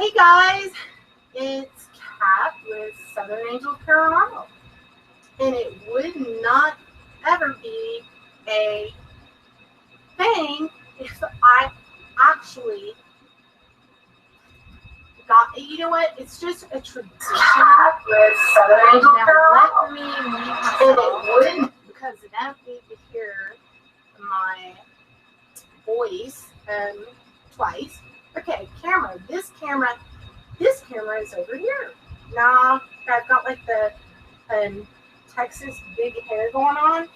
Hey guys, it's Kat with Southern Angel Paranormal, and it would not ever be a thing if I actually got. You know what? It's just a tradition with Southern Angel Paranormal. Let me mute myself, and it wouldn't because I don't need to hear my voice twice. Okay, camera. This camera is over here. Now I've got like the Texas big hair going on,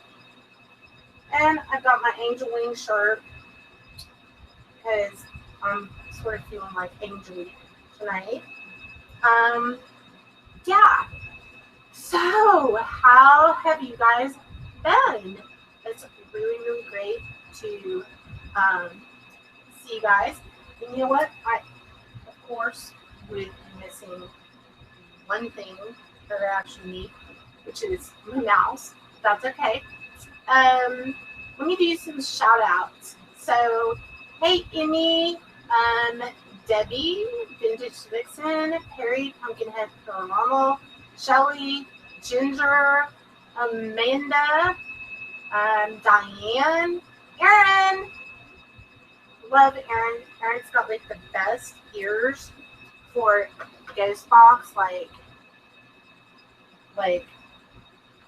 and I've got my angel wing shirt because I'm sort of feeling like angel tonight. Yeah. So how have you guys been? It's really great to see you guys. And you know what? I, of course, would be missing one thing that I actually need, which is my mouse. That's okay. Let me do some shout outs. So, hey, Emmy, Debbie, Vintage Vixen, Perry, Pumpkinhead Paranormal, Shelly, Ginger, Amanda, Diane, Erin. Love Erin. Erin's got like the best ears for Ghost Box, like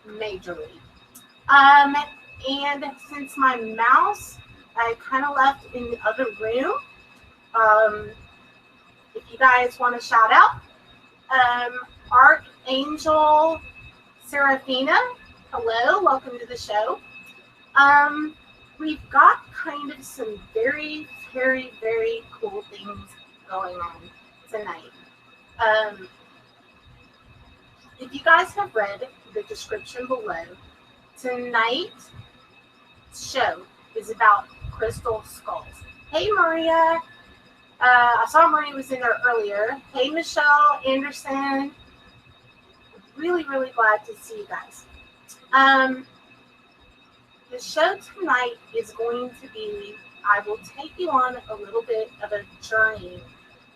majorly. And since my mouse I kind of left in the other room, if you guys want to shout out, Archangel Serafina, hello, welcome to the show. We've got kind of some very cool things going on tonight. If you guys have read the description below, tonight's show is about crystal skulls. Hey Maria, I saw Maria was in there earlier. Hey Michelle Anderson, really glad to see you guys. The show tonight is going to be, I will take you on a little bit of a journey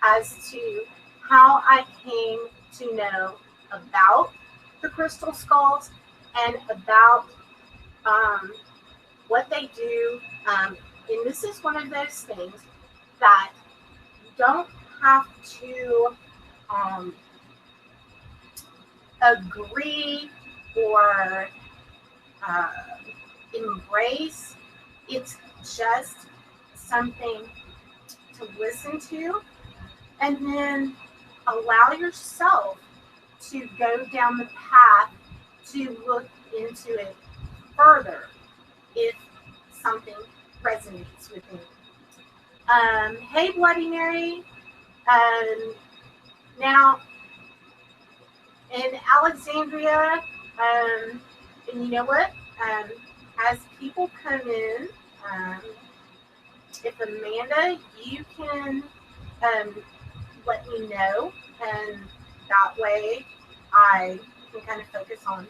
as to how I came to know about the crystal skulls and about what they do. And this is one of those things that you don't have to agree or embrace. It's just something to listen to and then allow yourself to go down the path to look into it further if something resonates with you. Hey Bloody Mary, now in Alexandria, and you know what, as people come in, if Amanda, you can let me know, and that way I can kind of focus on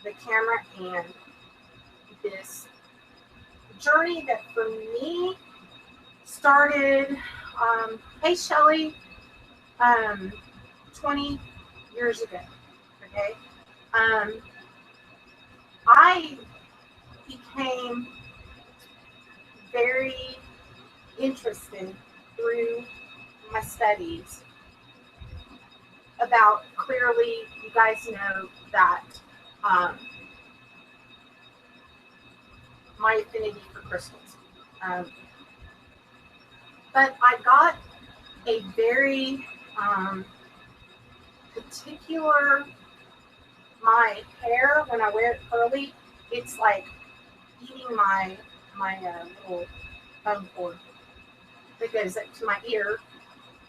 the camera and this journey that for me started, hey Shelly, 20 years ago, okay? I became very interested through my studies about, clearly, you guys know that my affinity for crystals. But I got a very particular, my hair, when I wear it curly, it's like eating my little bone cord that goes up to my ear.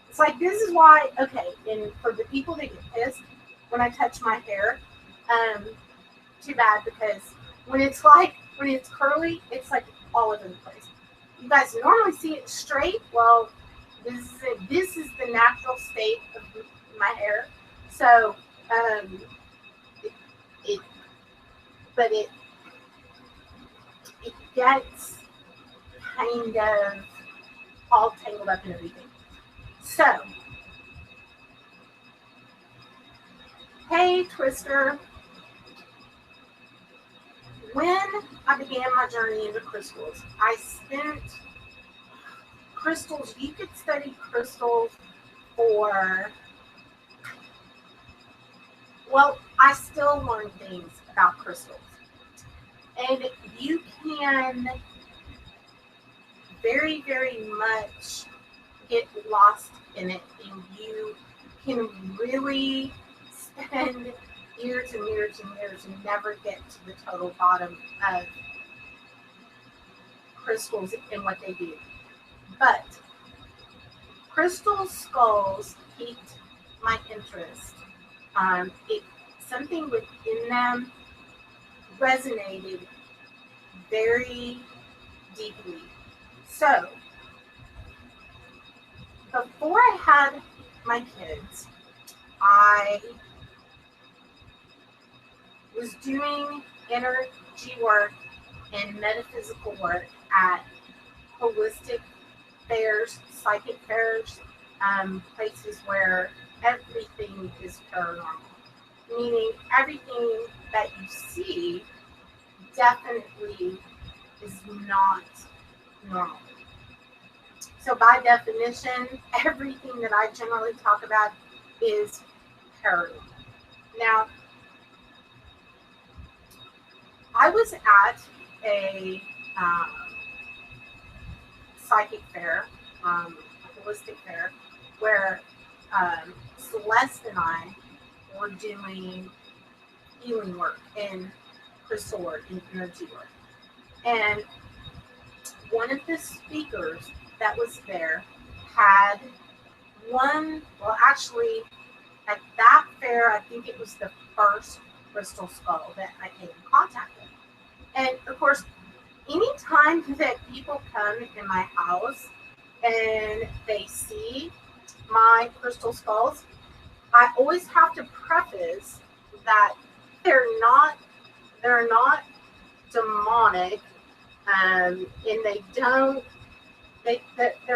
It's like, this is why, okay, and for the people that get pissed when I touch my hair, too bad, because when it's curly, it's like all over the place. You guys normally see it straight. Well, this is the natural state of my hair. So, it gets kind of all tangled up and everything. So, Hey, Twister. When I began my journey into crystals, I spent crystals. You could study crystals for, well, I still learn things about crystals. And you can very, very much get lost in it, and you can really spend years and years and years and never get to the total bottom of crystals and what they do. But crystal skulls piqued my interest. Something within them resonated very deeply. So, before I had my kids, I was doing energy work and metaphysical work at holistic fairs, psychic fairs, places where everything is paranormal. Meaning everything that you see definitely is not normal. So by definition, everything that I generally talk about is paranormal. Now, I was at a psychic fair, a holistic fair, where Celeste and I were doing healing work and crystal work and energy work. And one of the speakers that was there had actually, at that fair, I think it was the first crystal skull that I came in contact with. And of course, anytime that people come in my house and they see my crystal skulls, I always have to preface that they're not demonic, and they're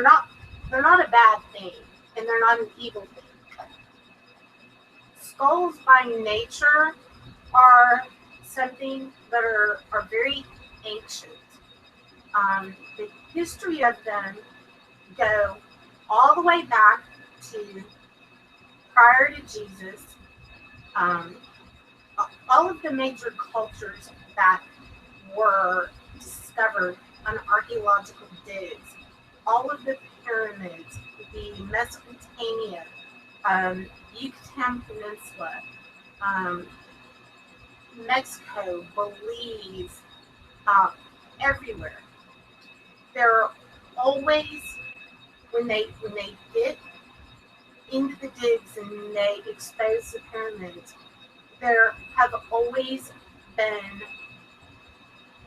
not a bad thing, and they're not an evil thing. Skulls by nature are something that are very ancient. The history of them go all the way back to prior to Jesus. All of the major cultures that were discovered on archaeological digs, all of the pyramids, the Mesopotamia, Yucatan Peninsula, Mexico, Belize, everywhere. There are always, when they get into the digs and they expose the pyramids, there have always been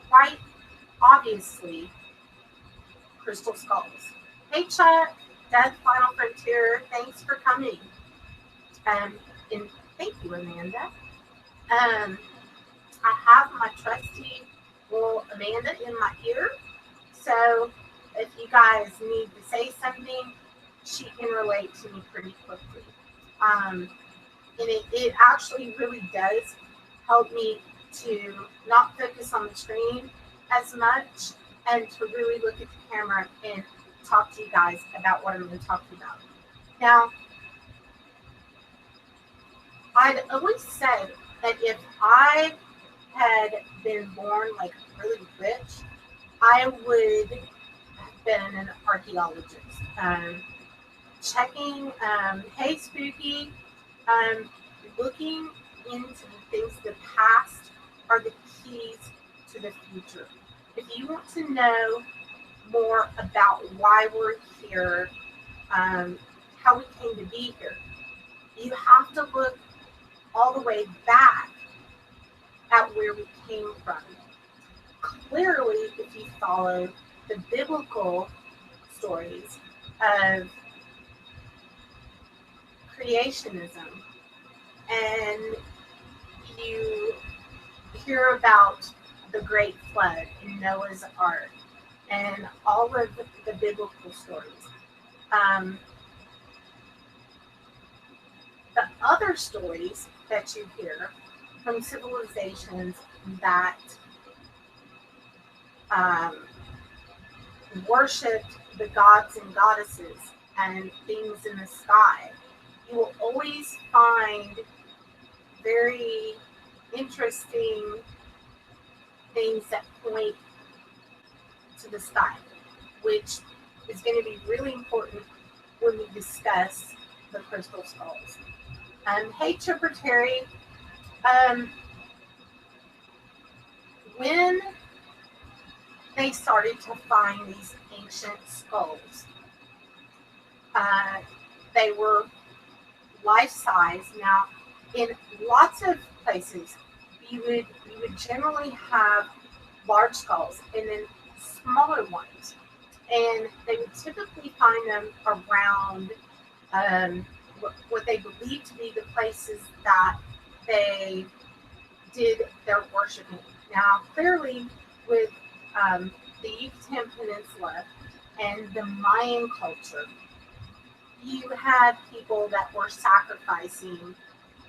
quite obviously crystal skulls. Hey Chuck, Death Final Frontier, thanks for coming. And thank you, Amanda. I have my trusty little Amanda in my ear, so if you guys need to say something, she can relate to me pretty quickly. And it actually really does help me to not focus on the screen as much and to really look at the camera and talk to you guys about what I'm going to talk to you about. Now, I'd always said that if I had been born like really rich, I would have been an archaeologist. Checking, hey Spooky, looking into the things of the past are the keys to the future. If you want to know more about why we're here, how we came to be here, you have to look all the way back at where we came from. Clearly, if you follow the biblical stories of creationism and you hear about the Great Flood and Noah's Ark and all of the biblical stories. The other stories that you hear from civilizations that um, worshipped the gods and goddesses and things in the sky, you will always find very interesting things that point to the sky, which is going to be really important when we discuss the crystal skulls. Hey, Chipper Terry. When they started to find these ancient skulls, they were life-size. Now, in lots of places, you would generally have large skulls and then smaller ones, and they would typically find them around what they believed to be the places that they did their worshiping. Now, clearly, with the Yucatan Peninsula and the Mayan culture, you had people that were sacrificing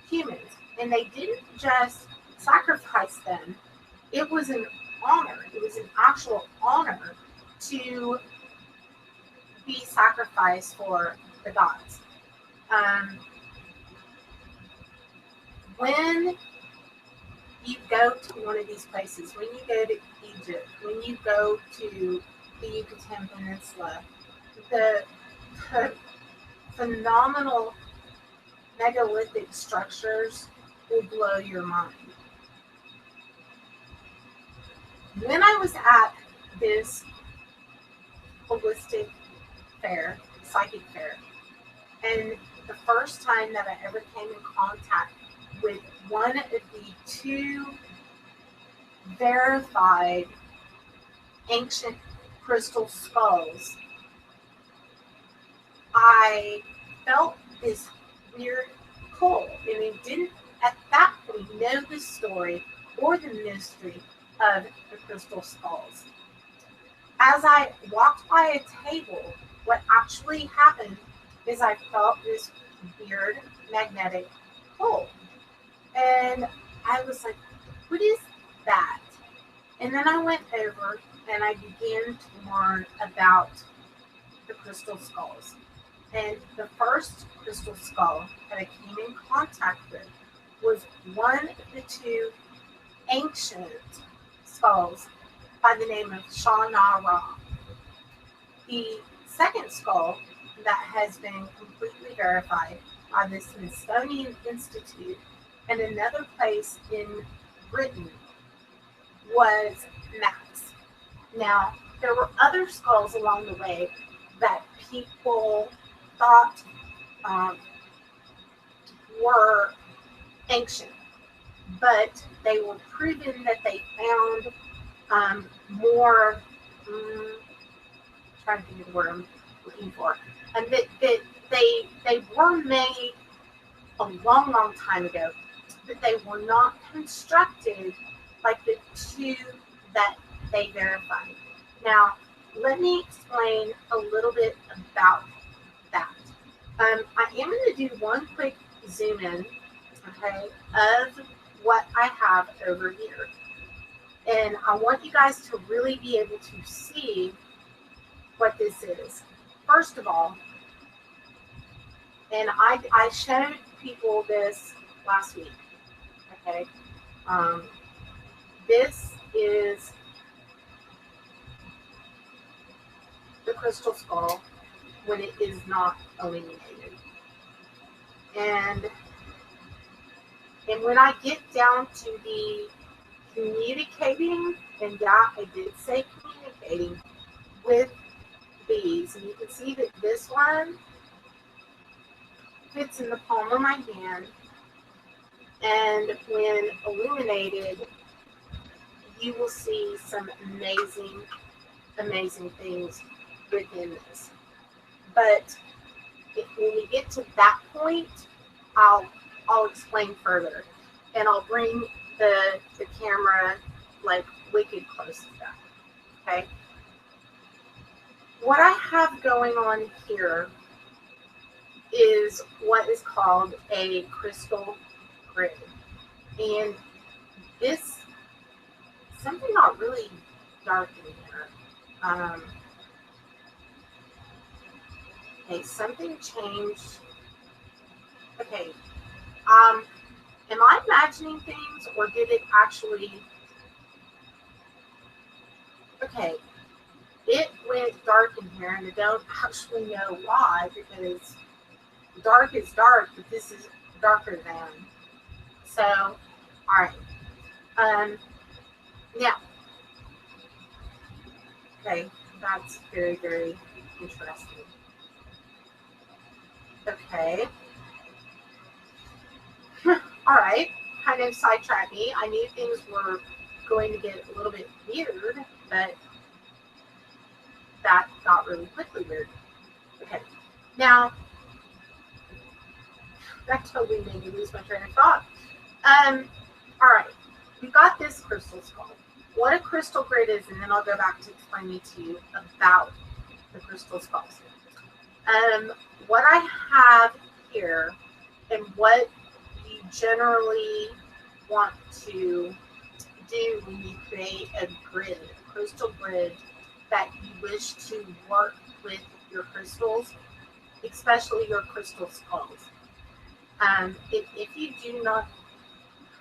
humans, and they didn't just sacrifice them. It was an honor. It was an actual honor to be sacrificed for the gods. When you go to one of these places, when you go to Egypt, when you go to the Yucatan Peninsula, the phenomenal megalithic structures will blow your mind. When I was at this holistic fair, psychic fair, and the first time that I ever came in contact with one of the two verified ancient crystal skulls, I felt this weird pull, and I didn't at that point know the story or the mystery of the crystal skulls. As I walked by a table, what actually happened is I felt this weird magnetic pull. And I was like, what is that? And then I went over and I began to learn about the crystal skulls. And the first crystal skull that I came in contact with was one of the two ancient skulls by the name of Shah-Na-Ra. The second skull that has been completely verified by the Smithsonian Institute and another place in Britain was Max. Now, there were other skulls along the way that people thought were ancient, but they were proven that they found more, trying to think of the word I'm looking for, and that they were made a long, long time ago, but they were not constructed like the two that they verified. Now, let me explain a little bit about that. I am going to do one quick zoom in, okay, of what I have over here. And I want you guys to really be able to see what this is. First of all, and I showed people this last week, okay? This is the crystal skull when it is not illuminated. And when I get down to the communicating, and yeah, I did say communicating with these, and you can see that this one fits in the palm of my hand, and when illuminated, you will see some amazing, amazing things within this. But when we get to that point, I'll explain further, and I'll bring the camera like wicked close to that. Okay. What I have going on here is what is called a crystal grid. And this, something got really dark in here. Okay, something changed. Okay, am I imagining things, or did it actually? Okay, it went dark in here, and I don't actually know why, because dark is dark, but this is darker than. So, all right. Now, okay, that's very, very interesting. Okay. All right. Kind of sidetracked me. I knew things were going to get a little bit weird, but that got really quickly weird. Okay. Now, that totally made me lose my train of thought. All right. We've got this crystal skull. What a crystal grid is, and then I'll go back to explaining to you about the crystal skulls. What I have here, and what you generally want to do when you create a grid, a crystal grid that you wish to work with your crystals, especially your crystal skulls. If you do not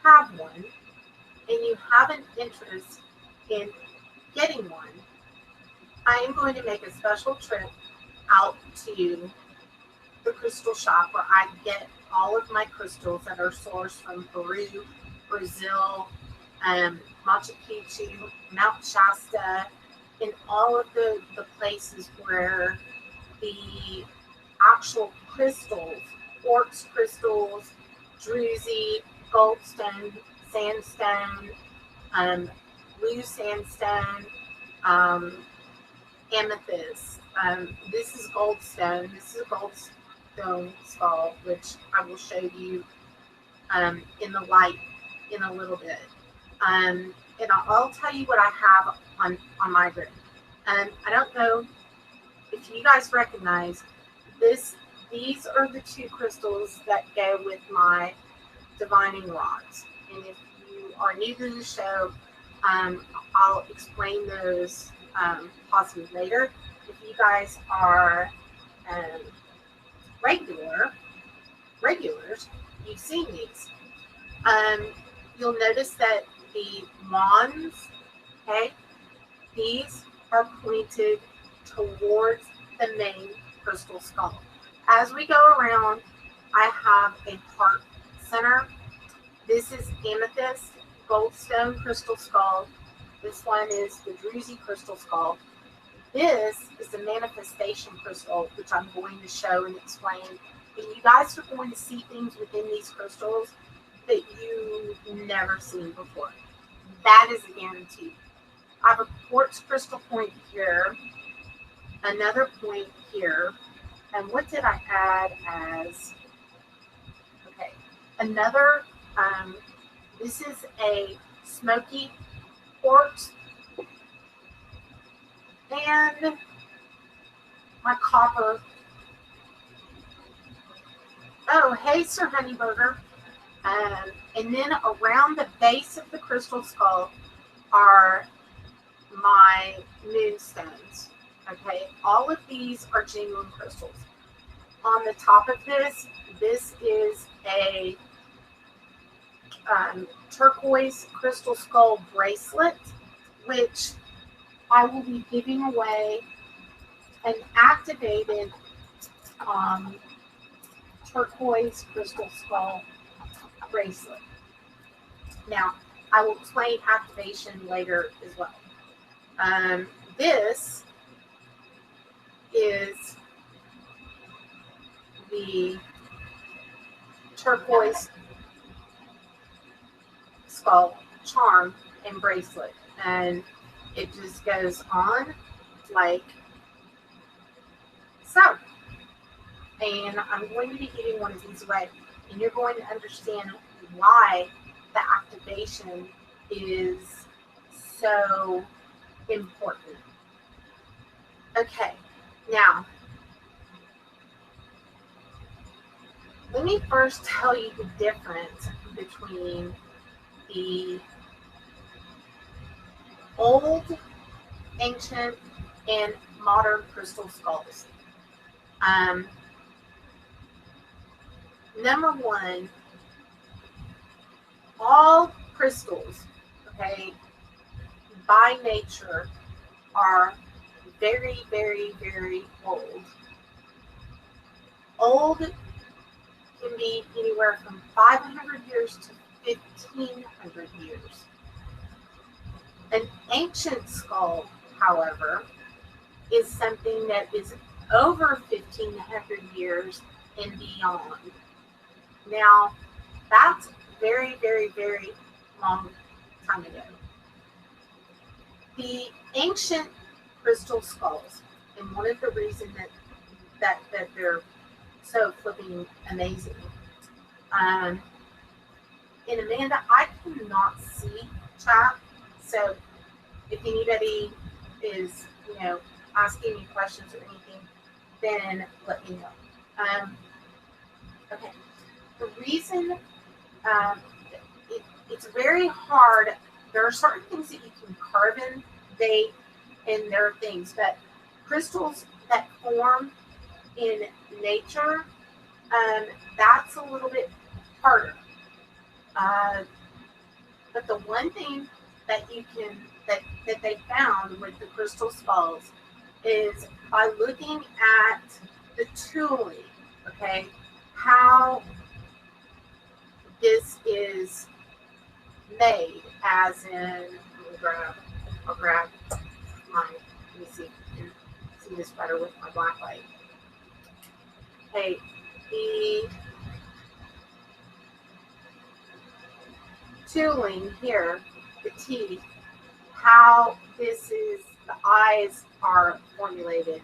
have one, and you have an interest in getting one, I am going to make a special trip out to the crystal shop where I get all of my crystals that are sourced from Peru, Brazil, Machu Picchu, Mount Shasta, and all of the places where the actual crystals, quartz crystals, druzy, goldstone, sandstone, blue sandstone, amethyst. This is goldstone. This is a goldstone skull, which I will show you in the light in a little bit. And I'll tell you what I have on my grid. And I don't know if you guys recognize this. These are the two crystals that go with my divining rods. And if you are new to the show, I'll explain those possibly later. If you guys are regulars, you've seen these. You'll notice that the wands, okay, these are pointed towards the main crystal skull. As we go around, I have a heart center. This is amethyst, goldstone crystal skull. This one is the druzy crystal skull. This is the manifestation crystal, which I'm going to show and explain. And you guys are going to see things within these crystals that you've never seen before. That is a guarantee. I have a quartz crystal point here, another point here, and what did I add as? Okay, another. This is a smoky quartz, and my copper. Oh, hey, Sir Honeyburger. And then around the base of the crystal skull are my moonstones. Okay, all of these are genuine crystals. On the top of this is a turquoise crystal skull bracelet, which I will be giving away an activated turquoise crystal skull bracelet. Now, I will explain activation later as well. This is the turquoise skull charm and bracelet, and it just goes on like so. And I'm going to be giving one of these away, and you're going to understand why the activation is so important. Okay, now let me first tell you the difference between the old, ancient, and modern crystal skulls. Number one, all crystals, okay, by nature are very, very, very old. Old can be anywhere from 500 years to 1,500 years. An ancient skull, however, is something that is over 1,500 years and beyond. Now, that's very, very, very long time ago. The ancient crystal skulls, and one of the reasons that they're so flipping amazing. And Amanda, I cannot see chat, so if anybody is, asking me questions or anything, then let me know. Okay. The reason it's very hard. There are certain things that you can carve in, date, and there are things, but crystals that form in nature, that's a little bit harder. But the one thing that that they found with the crystal skulls is by looking at the tooling, okay, how this is made, as in, I'll grab mine. Let me see if you can see this better with my black light. Okay, the tooling here, the teeth, how this is, the eyes are formulated.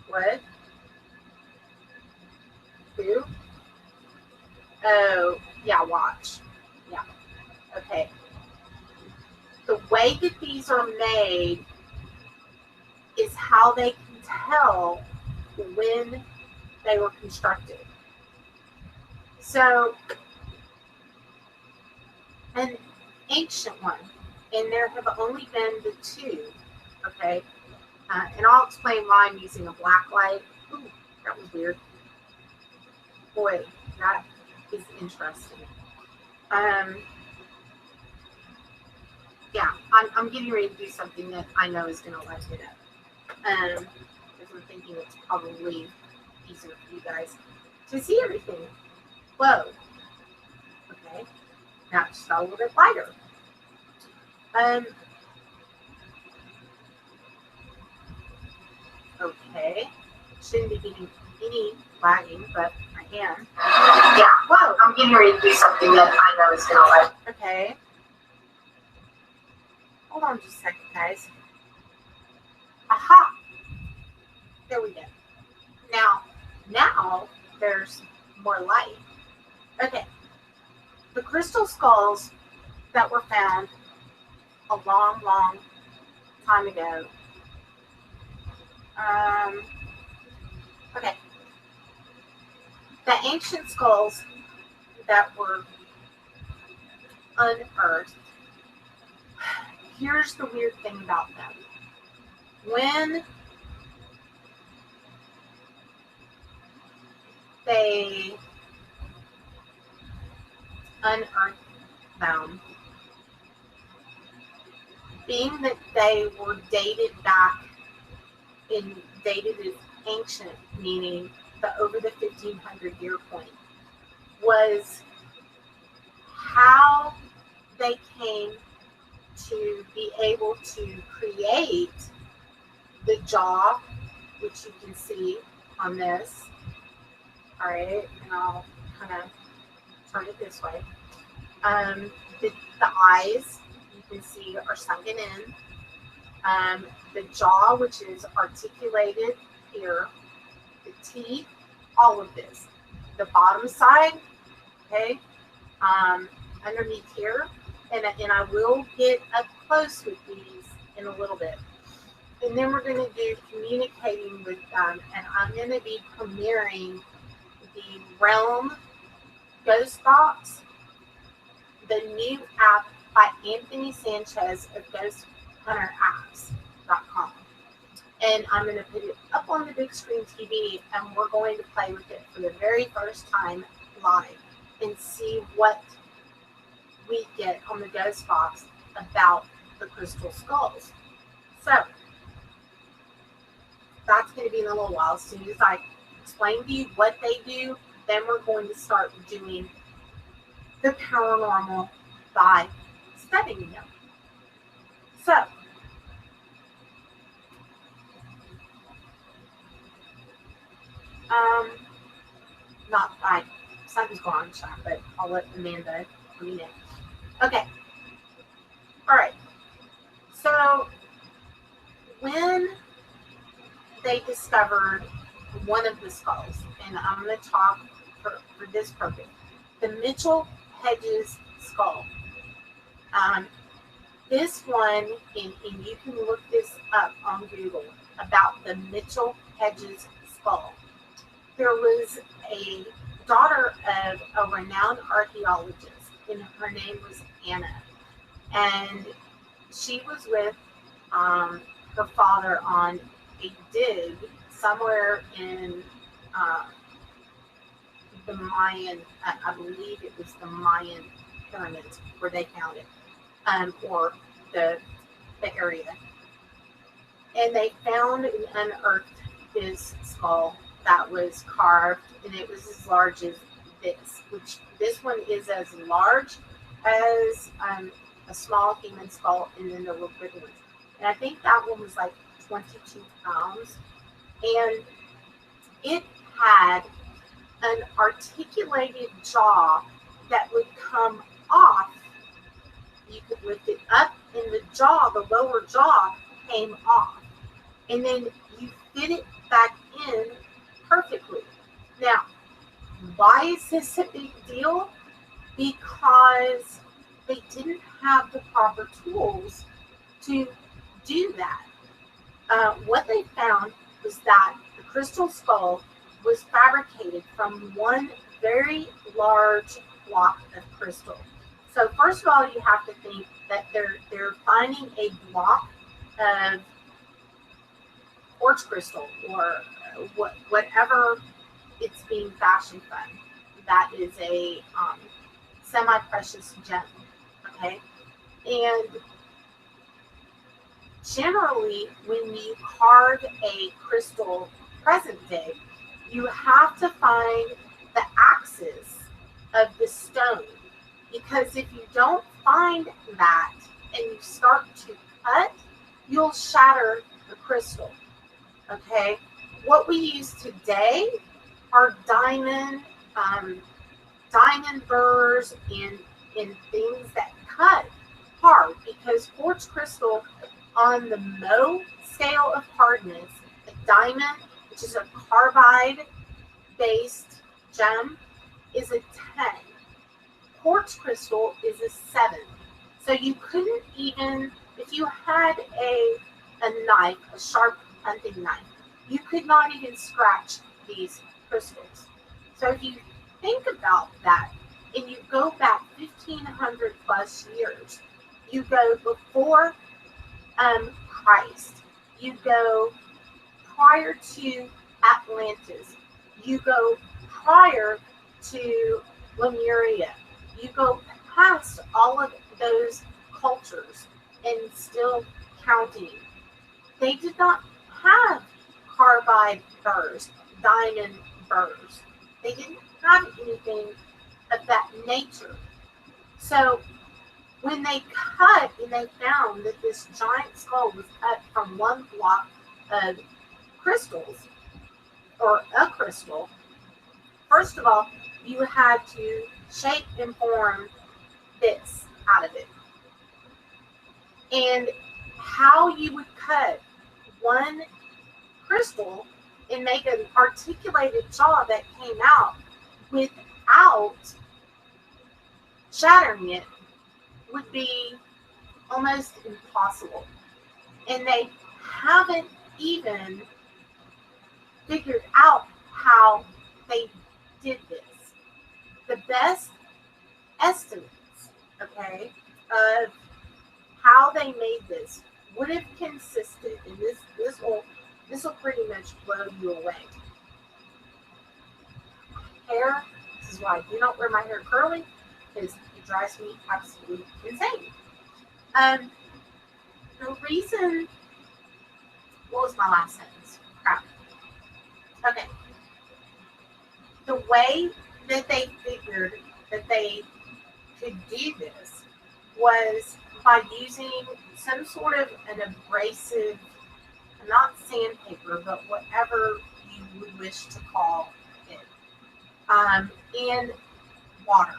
What? Who? Oh, yeah, watch. Yeah. Okay. The way that these are made is how they can tell when they were constructed. So, an ancient one, and there have only been the two, okay? And I'll explain why I'm using a black light. Ooh, that was weird. Boy, that is interesting. Yeah, I'm getting ready to do something that I know is going to light it up. Because I'm thinking it's probably easier for you guys to see everything. Whoa. Okay. Now it just got a little bit lighter. Okay. Shouldn't be getting any lagging, but I am. Yeah. Whoa. I'm getting ready to do something that I know is going to light. Okay. Hold on just a second, guys. Aha. There we go. Now there's more light. Okay. The crystal skulls that were found a long, long time ago. Okay. The ancient skulls that were unearthed, here's the weird thing about them. When they unearthed them, being that they were dated back and dated as ancient, meaning over the 1,500 year point, was how they came to be able to create the jaw, which you can see on this. All right, and I'll kind of turn it this way. The eyes, you can see, are sunken in. The jaw, which is articulated here. The teeth, all of this. The bottom side, okay, underneath here. And I will get up close with these in a little bit. And then we're going to do communicating with them. And I'm going to be premiering the Realm Ghost Box, the new app by Anthony Sanchez of GhostHunterApps.com. And I'm going to put it up on the big screen TV, and we're going to play with it for the very first time live and see what we get on the Ghost Box about the crystal skulls. So that's going to be in a little while. As soon as I explain to you what they do, then we're going to start doing the paranormal by studying them. So, something's going on in chat, but I'll let Amanda let me know. Okay. All right. So, when they discovered one of the skulls, and I'm going to talk for this purpose, the Mitchell Hedges skull. This one, and you can look this up on Google, about the Mitchell Hedges skull. There was a daughter of a renowned archaeologist, and her name was Anna. And she was with her father on a dig somewhere in the Mayan, I believe it was the Mayan pyramids where they found it, or the area. And they found and unearthed his skull that was carved, and it was as large as this, which this one is as large as a small human skull, and then there were bigger ones. And I think that one was like 22 pounds. And it had an articulated jaw that would come off. You could lift it up, and the jaw, the lower jaw, came off. And then you fit it back in perfectly. Now, why is this a big deal? Because they didn't have the proper tools to do that. What they found was that the crystal skull was fabricated from one very large block of crystal. So first of all, you have to think that they're finding a block of quartz crystal, or whatever it's being fashioned from. That is a semi-precious gem. Okay, and generally, when you carve a crystal present day, you have to find the axis of the stone, because if you don't find that and you start to cut, you'll shatter the crystal. Okay, what we use today are diamond burrs and things that cut hard, because quartz crystal on the Mohs scale of hardness, a diamond, which is a carbide-based gem, is a 10. Quartz crystal is a 7. So you couldn't even, if you had a knife, a sharp hunting knife, you could not even scratch these crystals. So if you think about that, and you go back 1,500 plus years, you go before Christ, you go prior to Atlantis, you go prior to Lemuria, you go past all of those cultures and still counting. They did not have carbide burrs, diamond burrs. They didn't have anything of that nature. So when they cut and they found that this giant skull was cut from one block of crystals, or a crystal, first of all, you had to shape and form bits out of it. And how you would cut one crystal and make an articulated jaw that came out without shattering it would be almost impossible. And they haven't even figured out how they did this, the best estimates, okay, of how they made this would have consisted, and this will pretty much blow you away. Hair. This is why I do not wear my hair curly, because it drives me absolutely insane. The reason. What was my last sentence? Crap. Okay. The way that they figured that they could do this was by using some sort of an abrasive, not sandpaper, but whatever you would wish to call it, and water,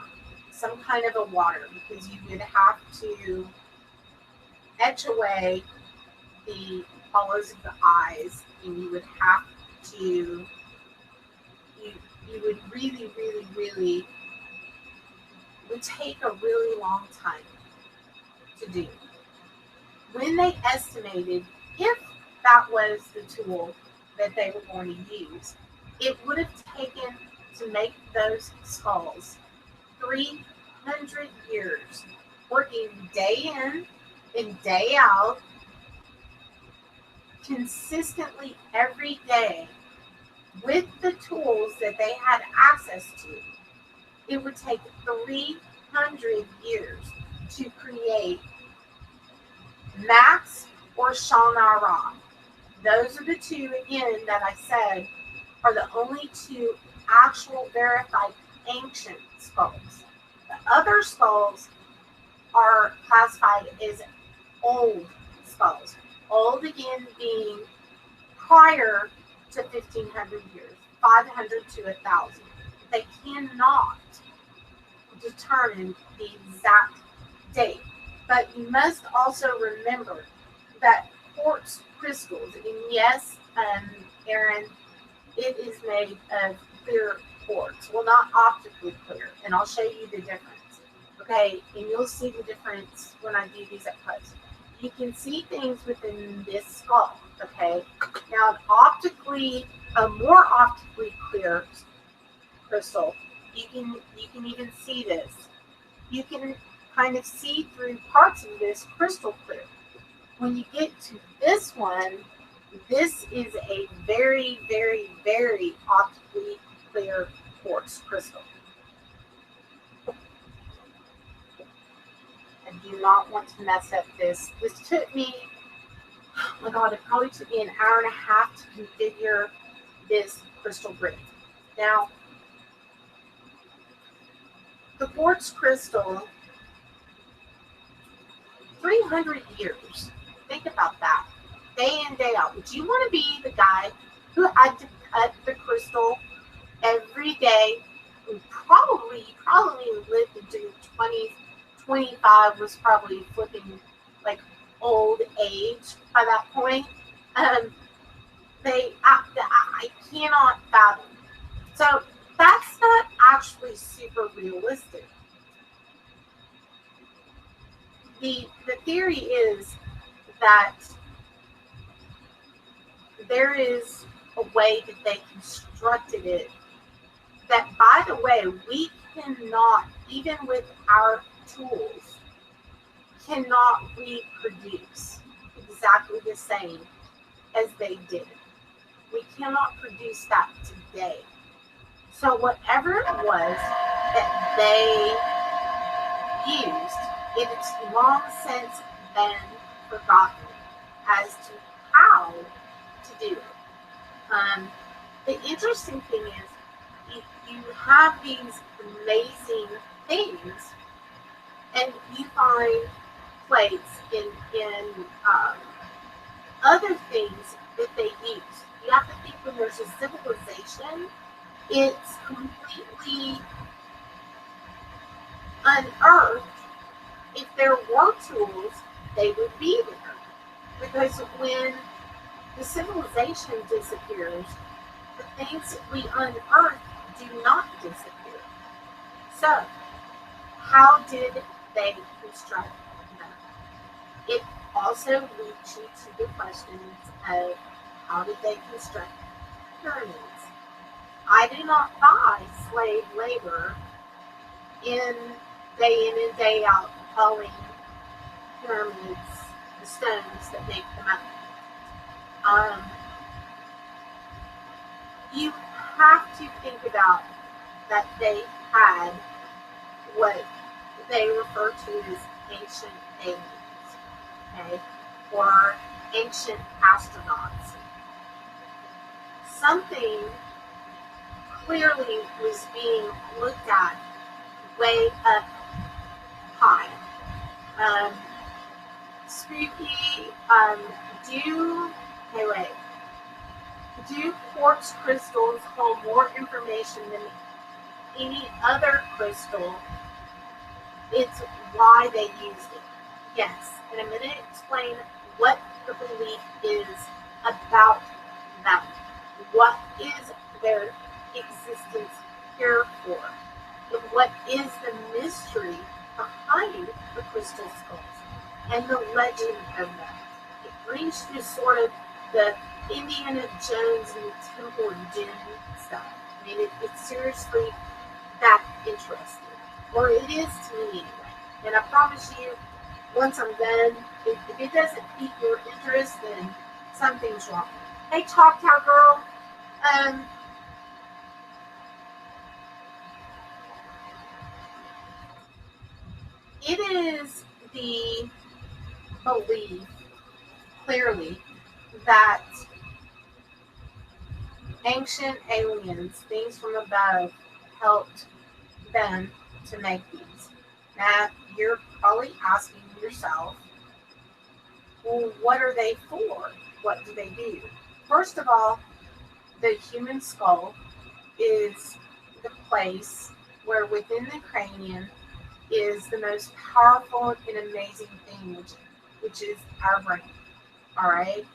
some kind of a water, because you would have to etch away the hollows of the eyes, and you would have to, you would really would take a really long time to do. When they estimated, if that was the tool that they were going to use, it would have taken to make those skulls 300 years, working day in and day out, consistently every day, with the tools that they had access to. It would take 300 years to create Max or Shana-Ra. Those are the two, again, that I said are the only two actual verified ancient skulls. The other skulls are classified as old skulls. Old, again, being prior to 1500 years, 500 to 1000. They cannot determine the exact date. But you must also remember that quartz crystals, and yes, Aaron, it is made of clear quartz. Well, not optically clear, and I'll show you the difference. Okay, and you'll see the difference when I do these up close. You can see things within this skull. Okay, now a more optically clear crystal, you can even see this. You can kind of see through parts of this crystal clear. When you get to this one, this is a very optically clear quartz crystal. I do not want to mess up this. This took me, oh my God, it probably took me an hour and a half to configure this crystal grid. Now, the quartz crystal, 300 years. Think about that. Day in, day out. Would you want to be the guy who had to cut the crystal every day? And probably lived into your 20s. 25 was probably flipping like old age by that point. I cannot fathom. So that's not actually super realistic. The theory is that there is a way that they constructed it that, by the way, we cannot, even with our tools, cannot reproduce exactly the same as they did. We cannot produce that today. So whatever it was that they used, it's long since been forgotten as to how to do it. The interesting thing is you have these amazing things, and you find plates in other things that they use. You have to think, when there's a civilization, it's completely unearthed. If there were tools, they would be there. Because when the civilization disappears, the things that we unearth do not disappear. So, how did they construct them? It also leads you to the questions of, how did they construct pyramids? I do not buy slave labor in day in and day out hauling pyramids, the stones that make them up. Um, you have to think about that they had what they refer to as ancient aliens, okay, or ancient astronauts. Something clearly was being looked at way up high. Spooky, do quartz crystals hold more information than any other crystal? It's why they used it. Yes, and I'm going to explain what the belief is about them. What is their existence here for? And what is the mystery behind the crystal skulls and the legend of them? It brings you sort of the Indiana Jones and the Temple of Doom stuff. I mean, it's seriously that interesting. Or it is to me anyway. And I promise you, once I'm done, if it doesn't pique your interest, then something's wrong. Hey, Choctaw girl. It is the belief, clearly, that ancient aliens, things from above, helped them to make these. Now, you're probably asking yourself, well, what are they for? What do they do? First of all, the human skull is the place where within the cranium is the most powerful and amazing thing, which is our brain. All right?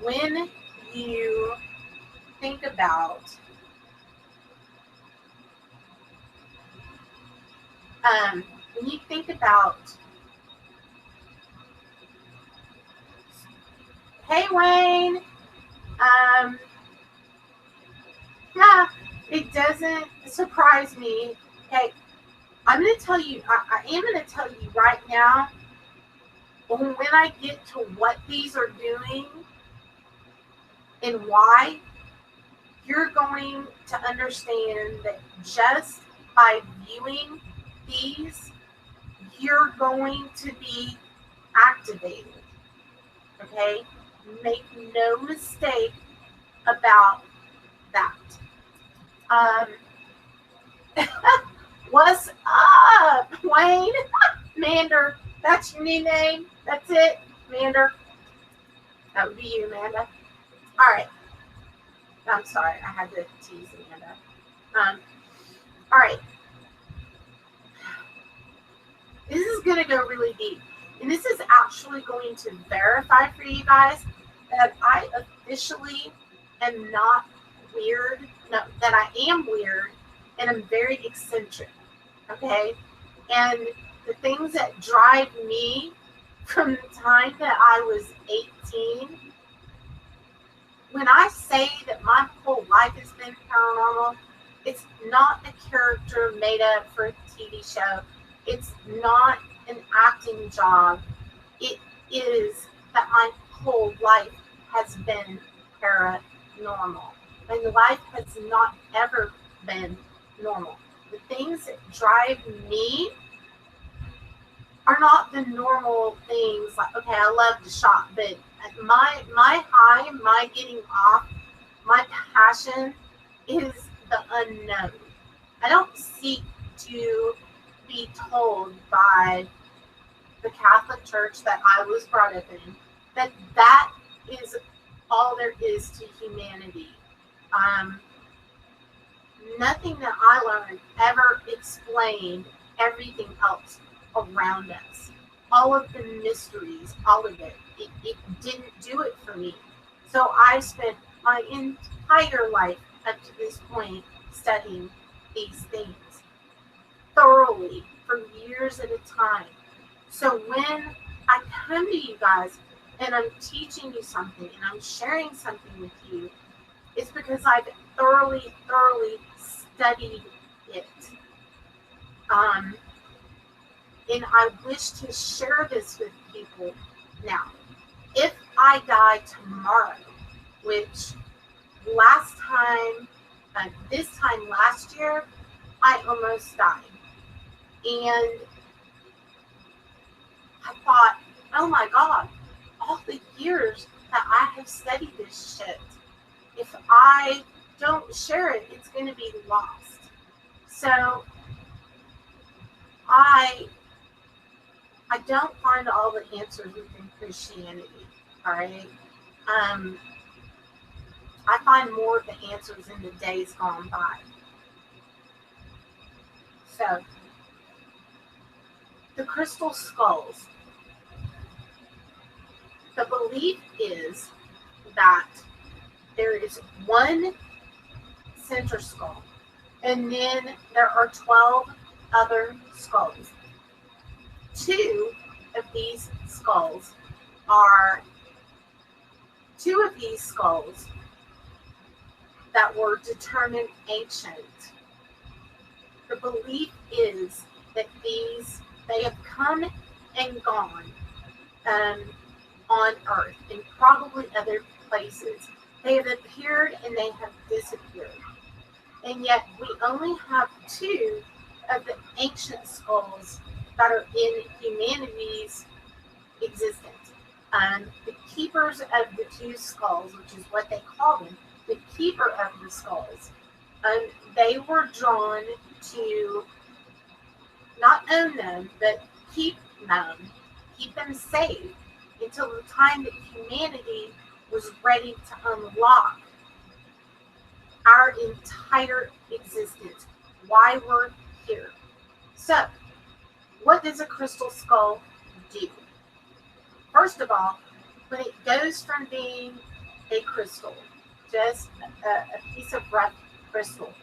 When you think about hey Wayne, yeah, it doesn't surprise me. Hey, I'm going to tell you, I am going to tell you right now, when I get to what these are doing and why, you're going to understand that just by viewing these, you're going to be activated. Okay? Make no mistake about that. What's up, Wayne? Mander, that's your new name? That's it, Mander? That would be you, Amanda. All right. I'm sorry, I had to tease Amanda. All right. This is going to go really deep. And this is actually going to verify for you guys that I officially am not weird. No, that I am weird and I'm very eccentric. Okay? And the things that drive me from the time that I was 18, when I say that my whole life has been paranormal, it's not a character made up for a TV show. It's not an acting job. It is that my whole life has been paranormal. My life has not ever been normal. The things that drive me are not the normal things. Like, okay, I love to shop, but my high, my getting off, my passion is the unknown. I don't seek to be told by the Catholic Church that I was brought up in that is all there is to humanity. Nothing that I learned ever explained everything else around us. All of the mysteries, all of it didn't do it for me. So I spent my entire life up to this point studying these things thoroughly for years at a time. So when I come to you guys and I'm teaching you something and I'm sharing something with you, is because I've thoroughly studied it. And I wish to share this with people now. If I die tomorrow, which this time last year, I almost died. And I thought, oh my God, all the years that I have studied this shit, if I don't share it, it's going to be lost. So I don't find all the answers within Christianity, all right? I find more of the answers in the days gone by. So, the crystal skulls. The belief is that there is one center skull, and then there are 12 other skulls. Two of these skulls that were determined ancient. The belief is that they have come and gone on Earth and probably other places. They have appeared and they have disappeared. And yet we only have two of the ancient skulls that are in humanity's existence. The keepers of the two skulls, which is what they call them, the keeper of the skulls, they were drawn to not own them, but keep them safe until the time that humanity was ready to unlock our entire existence, why we're here. So, what does a crystal skull do? First of all, when it goes from being a crystal, just a piece of rough crystal,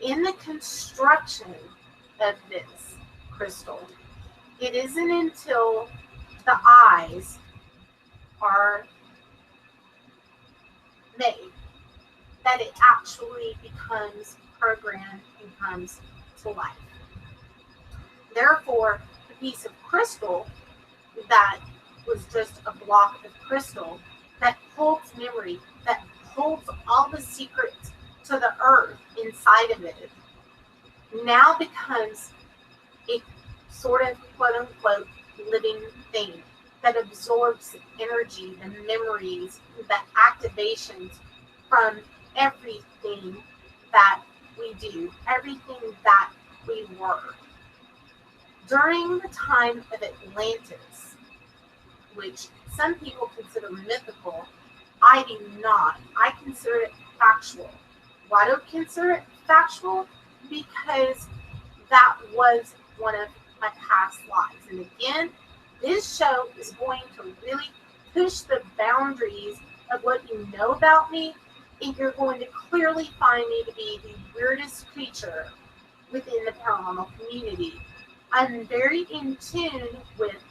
in the construction of this crystal, it isn't until the eyes are made that it actually becomes programmed and comes to life. Therefore, the piece of crystal that was just a block of crystal that holds memory, that holds all the secrets to the earth inside of it, now becomes a sort of quote-unquote living thing that absorbs energy, the memories, the activations from everything that we do, everything that we were. During the time of Atlantis, which some people consider mythical, I do not. I consider it factual. Why do I consider it factual? Because that was one of my past lives. And again, this show is going to really push the boundaries of what you know about me, and you're going to clearly find me to be the weirdest creature within the paranormal community. I'm very in tune with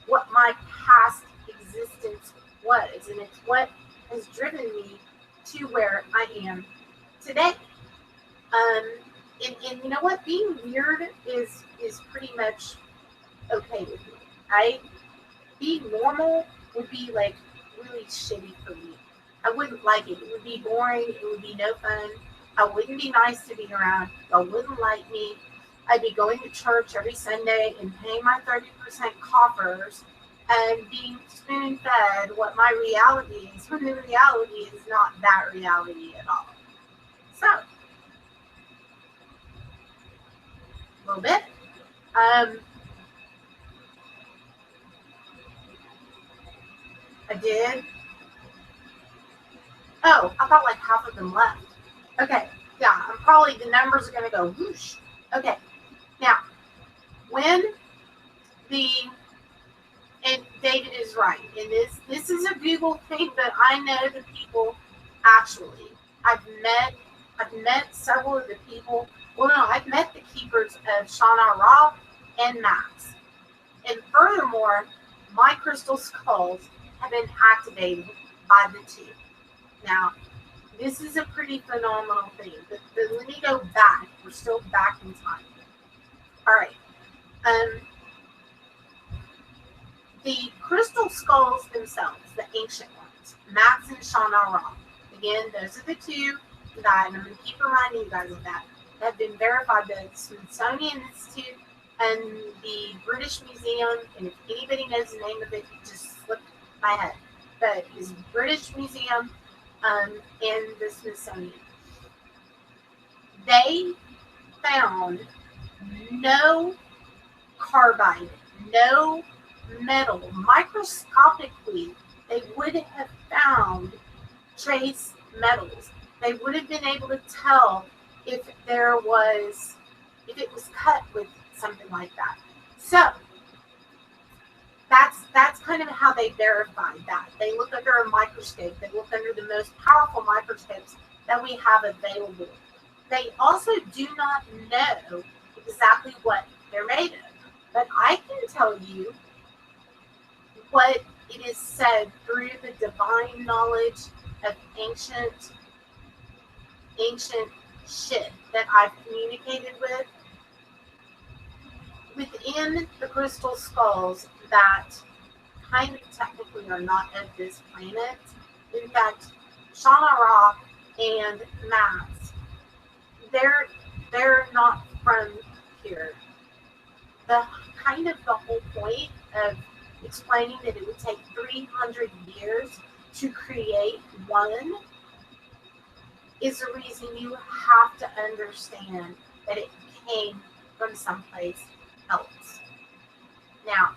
what my past existence was, and it's what has driven me to where I am today. And you know what? Being weird is pretty much okay with me, right? Being normal would be like really shitty for me. I wouldn't like it. It would be boring. It would be no fun. I wouldn't be nice to be around. Y'all wouldn't like me. I'd be going to church every Sunday and paying my 30% coffers and being spoon-fed what my reality is, when the reality is not that reality at all. So, a little bit. I did. Oh, I thought like half of them left. Okay, yeah, the numbers are going to go whoosh. Okay, now, and David is right, and this is a Google thing, but I know the people actually. I've met several of the people. Well, no, I've met the keepers of Shana Ra and Max. And furthermore, my crystal skulls have been activated by the two. Now, This is a pretty phenomenal thing. But let me go back. We're still back in time. All right. The crystal skulls themselves, the ancient ones, Max and Shana Ra. Again, those are the two that, and I'm going to keep reminding you guys of that, have been verified by the Smithsonian Institute and the British Museum. And if anybody knows the name of it, it just slipped my head. But it's British Museum and the Smithsonian. They found no carbide, no metal. Microscopically, they would have found trace metals. They would have been able to tell if it was cut with something like that. So that's kind of how they verified that. They look under a microscope. They look under the most powerful microscopes that we have available. They also do not know exactly what they're made of. But I can tell you what it is said through the divine knowledge of ancient shit that I've communicated with. Within the crystal skulls that kind of technically are not of this planet. In fact, Shana Ra and Max, they're not from here. The whole point of explaining that it would take 300 years to create one is the reason you have to understand that it came from someplace else. Now,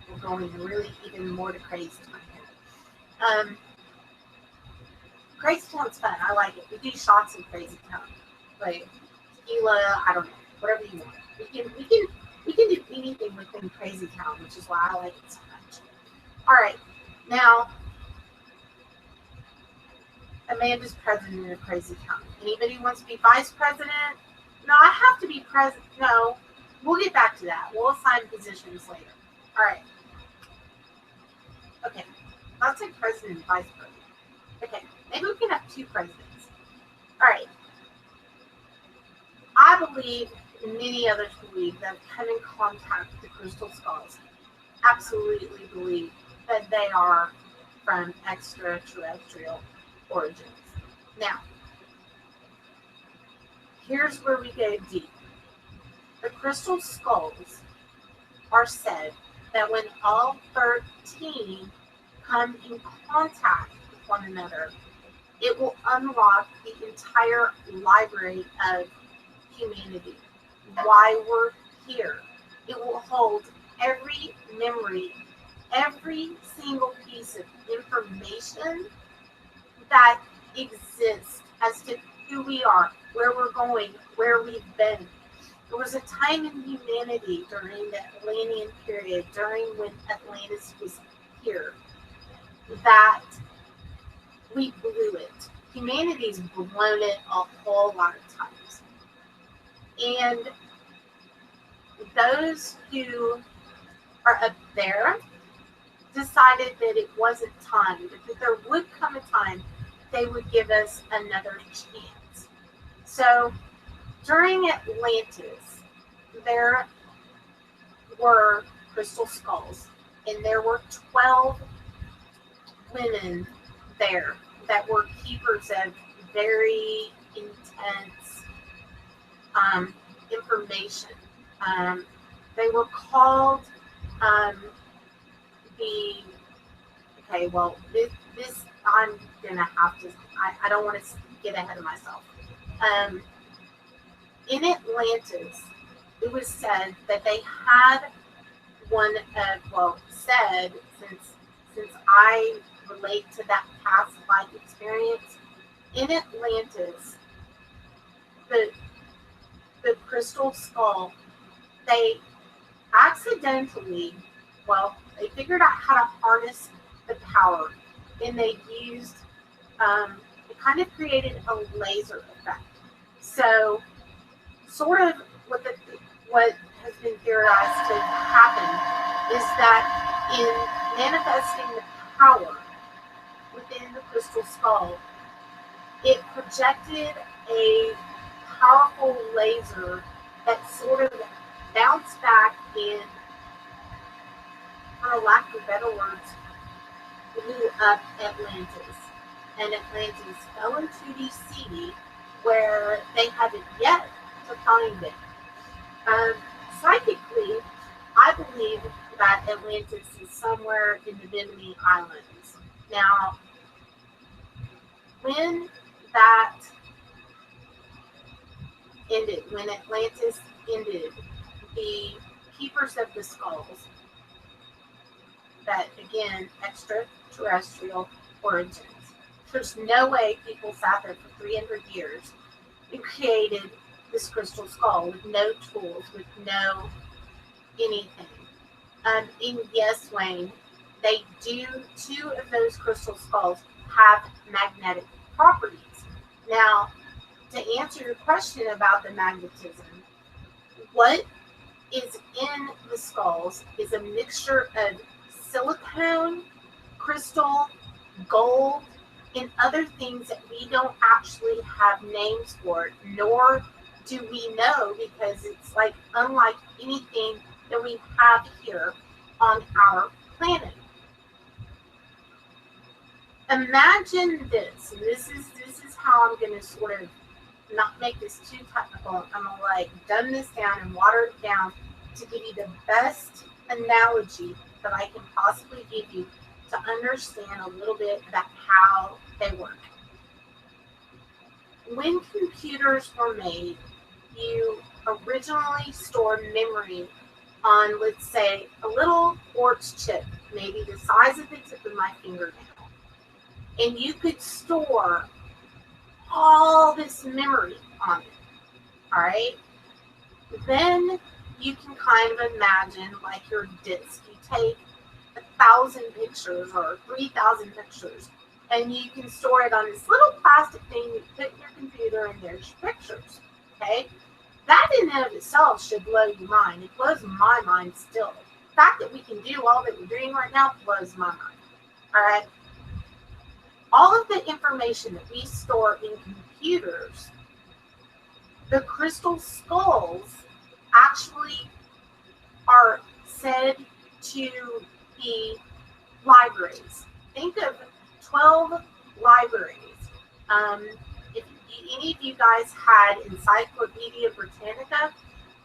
we're going really even more to Crazy Town here. Crazy Town's fun. I like it. We do shots in Crazy Town, like tequila. I don't know, whatever you want. We can do anything within Crazy Town, which is why I like it so much. All right, now Amanda's president of Crazy Town. Anybody wants to be vice president? No, I have to be president. No, we'll get back to that. We'll assign positions later. All right. Okay, let's say president and vice president. Okay, maybe we can have two presidents. All right. I believe, and many others believe, that come in contact with the crystal skulls absolutely believe that they are from extraterrestrial origins. Now, here's where we go deep. The crystal skulls are said that when all 13 come in contact with one another, it will unlock the entire library of humanity. Why we're here. It will hold every memory, every single piece of information that exists as to who we are, where we're going, where we've been. There was a time in humanity during the Atlantean period, during when Atlantis was here, that we blew it. Humanity's blown it a whole lot of times. And those who are up there decided that it wasn't time, that there would come a time they would give us another chance. So during Atlantis, there were crystal skulls, and there were 12 women there that were keepers of very intense information. They were called this I'm gonna have to, I don't want to get ahead of myself. In Atlantis, it was said that they had said, since I relate to that past life experience, in Atlantis, the crystal skull, they accidentally, they figured out how to harness the power, and they used, it kind of created a laser effect. So, sort of what has been theorized to happen is that in manifesting the power, within the crystal skull, it projected a powerful laser that sort of bounced back and, for lack of better words, blew up Atlantis. And Atlantis fell into the sea where they had yet to find it. Um, Psychically, I believe that Atlantis is somewhere in the Bimini Islands. Now, when that ended, when Atlantis ended, the Keepers of the Skulls, that again, extraterrestrial origins. There's no way people sat there for 300 years and created this crystal skull with no tools, with no anything. And yes, Wayne, they do, 2 of those crystal skulls have magnetic properties. Now, to answer your question about the magnetism, what is in the skulls is a mixture of silicone, crystal, gold, and other things that we don't actually have names for, nor do we know, because it's like unlike anything that we have here on our planet. Imagine this, and this is how I'm going to sort of not make this too technical. I'm going to like dumb this down and water it down to give you the best analogy that I can possibly give you to understand a little bit about how they work. When computers were made, you originally stored memory on, let's say, a little quartz chip, maybe the size of the tip of my fingernail. And you could store all this memory on it. All right? Then you can kind of imagine like your disk. You take 1,000 pictures or 3,000 pictures, and you can store it on this little plastic thing you put in your computer, and there's your pictures. Okay? That in and of itself should blow your mind. It blows my mind still. The fact that we can do all that we're doing right now blows my mind. All right? All of the information that we store in computers, the crystal skulls actually are said to be libraries. Think of 12 libraries. If any of you guys had Encyclopedia Britannica,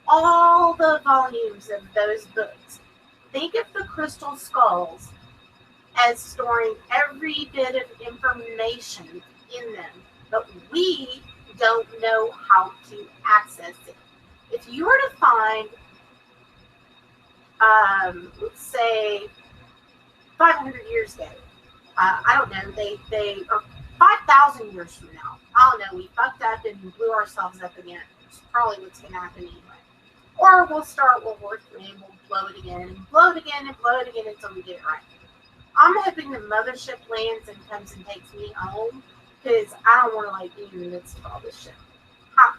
all the volumes of those books, think of the crystal skulls as storing every bit of information in them, but we don't know how to access it. If you were to find, let's say, 500 years ago, I don't know, they or 5,000 years from now, I don't know, we fucked up and blew ourselves up again. It's probably what's going to happen anyway. Or we'll start World War III and we'll blow it again and blow it again and blow it again until we get it right. I'm hoping the mothership lands and comes and takes me home, because I don't want to like be in the midst of all this shit.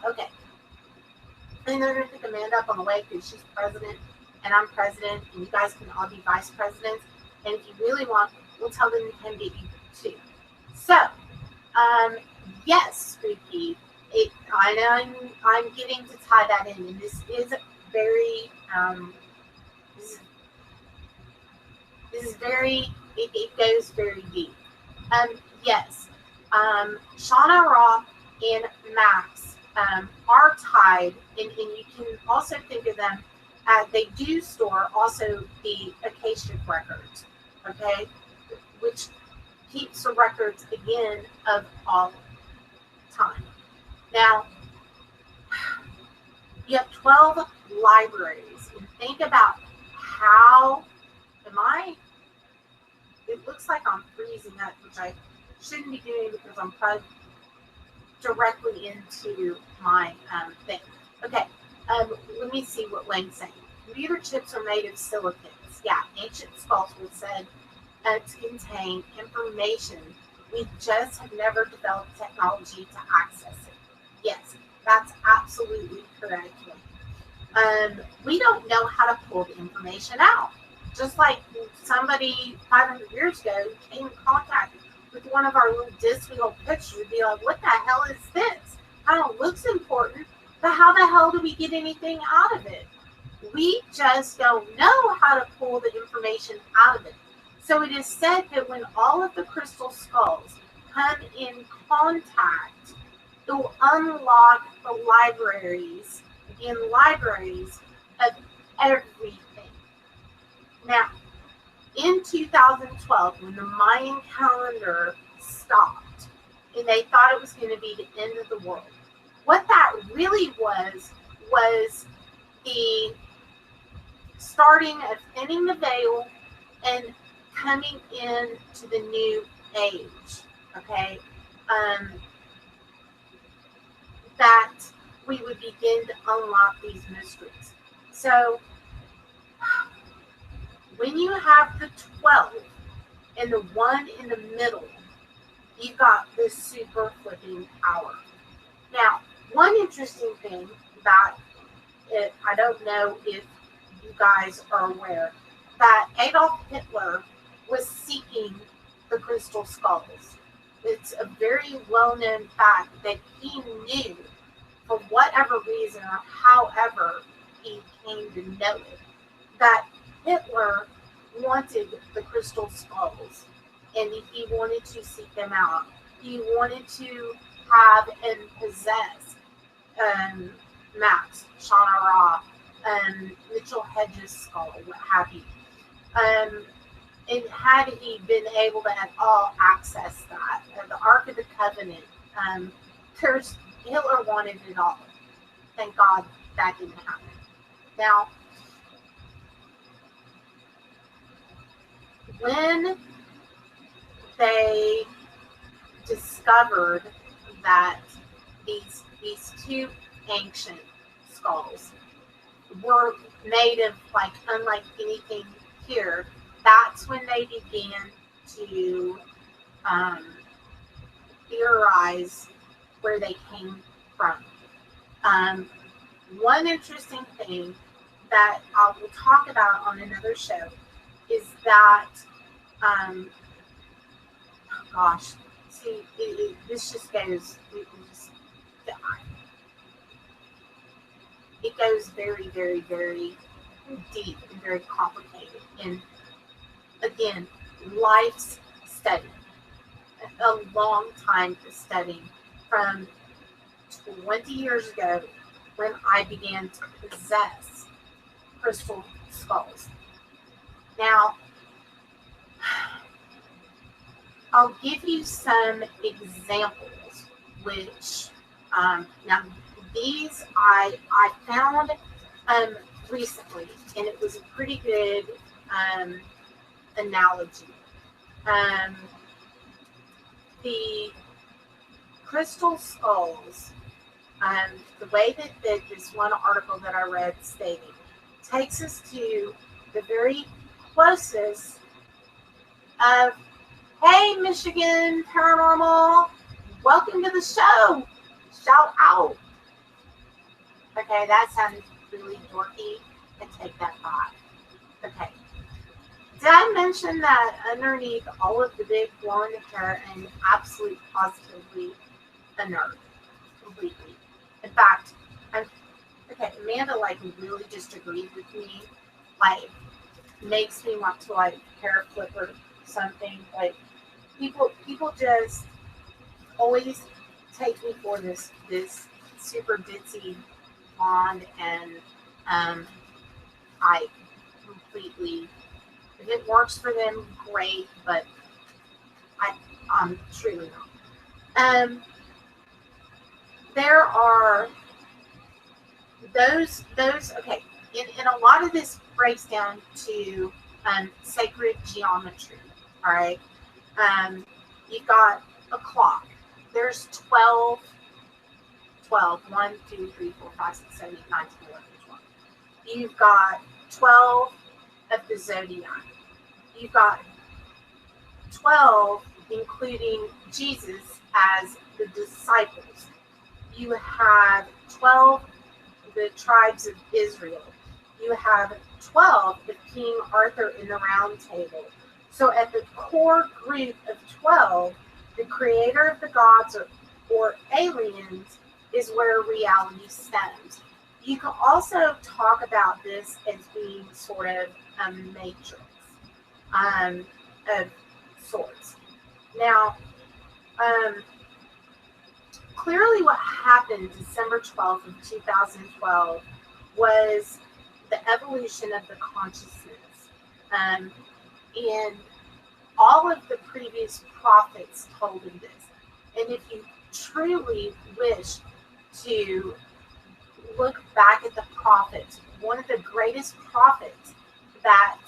Okay. And they're going to pick Amanda up on the way because she's president and I'm president, and you guys can all be vice presidents. And if you really want, we'll tell them to come get you too. So, yes, Spooky. I know I'm getting to tie that in, and this is very, this is very, it goes very deep. Yes, Shauna Raw and Max are tied, and you can also think of them as they do store also the Akashic records, okay, which keeps the records again of all time. Now, you have 12 libraries, and think about how it looks like I'm freezing up, which I shouldn't be doing because I'm plugged directly into my thing. Okay, let me see what Wayne's saying. Computer chips are made of silicates. Yeah, ancient skulls were said to contain information. We just have never developed technology to access it. Yes, that's absolutely correct. We don't know how to pull the information out. Just like somebody 500 years ago came in contact with with one of our little discs, we hold pictures, we'd be like, what the hell is this? Kind of looks important, but how the hell do we get anything out of it? We just don't know how to pull the information out of it. So it is said that when all of the crystal skulls come in contact, it will unlock the libraries of everything. Now, in 2012, when the Mayan calendar stopped, and they thought it was going to be the end of the world, what that really was the starting of thinning the veil and coming into the new age, okay? That we would begin to unlock these mysteries. So, when you have the 12 and the 1 in the middle, you've got this super flipping power. Now, one interesting thing that I don't know if you guys are aware, that Adolf Hitler was seeking the crystal skulls. It's a very well-known fact that he knew, for whatever reason or however he came to know it, that Hitler wanted the crystal skulls and he wanted to seek them out. He wanted to have and possess Max, Shauna Ra, Mitchell Hedges' skull, what have you. And had he been able to at all access that, the Ark of the Covenant, Hitler wanted it all. Thank God that didn't happen. Now, when they discovered that these two ancient skulls were made of unlike anything here, that's when they began to theorize where they came from. One interesting thing that I will talk about on another show is that, this just goes, it goes very, very, very deep and very complicated. And again, life's study, a long time for studying, from 20 years ago when I began to possess crystal skulls. Now, I'll give you some examples, which, now these I found recently, and it was a pretty good analogy. The crystal skulls, the way that this one article that I read stated, takes us to the very closest of, hey, Michigan Paranormal, welcome to the show. Shout out. Okay, that sounded really dorky. I take that back. Okay. Did I mention that underneath all of the big blonde hair, and absolutely positively a nerd? Completely. In fact, Amanda really just agreed with me. Makes me want to hair flip or something. People just always take me for this super ditzy blonde, and I completely, if it works for them, great, but I'm truly not. There are those okay, and a lot of this breaks down to sacred geometry. All right, you've got a clock. There's 12, 1, 2, 3, 4, 5, 6, 7, 8, 9, 10, 11, 12. You've got 12 of the zodiac. You've got 12, including Jesus as the disciples. You have 12 the tribes of Israel. You have 12 of King Arthur in the Round Table. So at the core group of 12, the creator of the gods or aliens is where reality stems. You can also talk about this as being sort of a matrix of sorts. Now, clearly what happened December 12th of 2012 was the evolution of the consciousness. And all of the previous prophets told him this. And if you truly wish to look back at the prophets, one of the greatest prophets that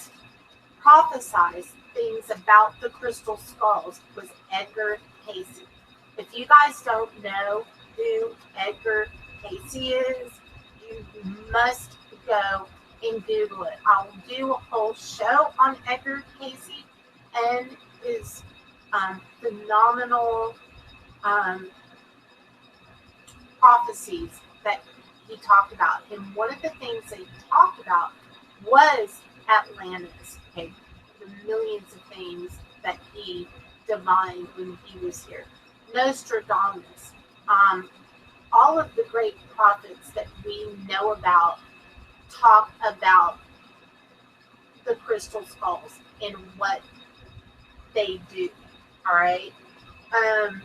prophesied things about the crystal skulls was Edgar Cayce. If you guys don't know who Edgar Cayce is, you must go and Google it. I'll do a whole show on Edgar Cayce and his phenomenal prophecies that he talked about. And one of the things that he talked about was Atlantis. Okay, the millions of things that he divined when he was here. Nostradamus. All of the great prophets that we know about talk about the crystal skulls and what they do. All right. I'm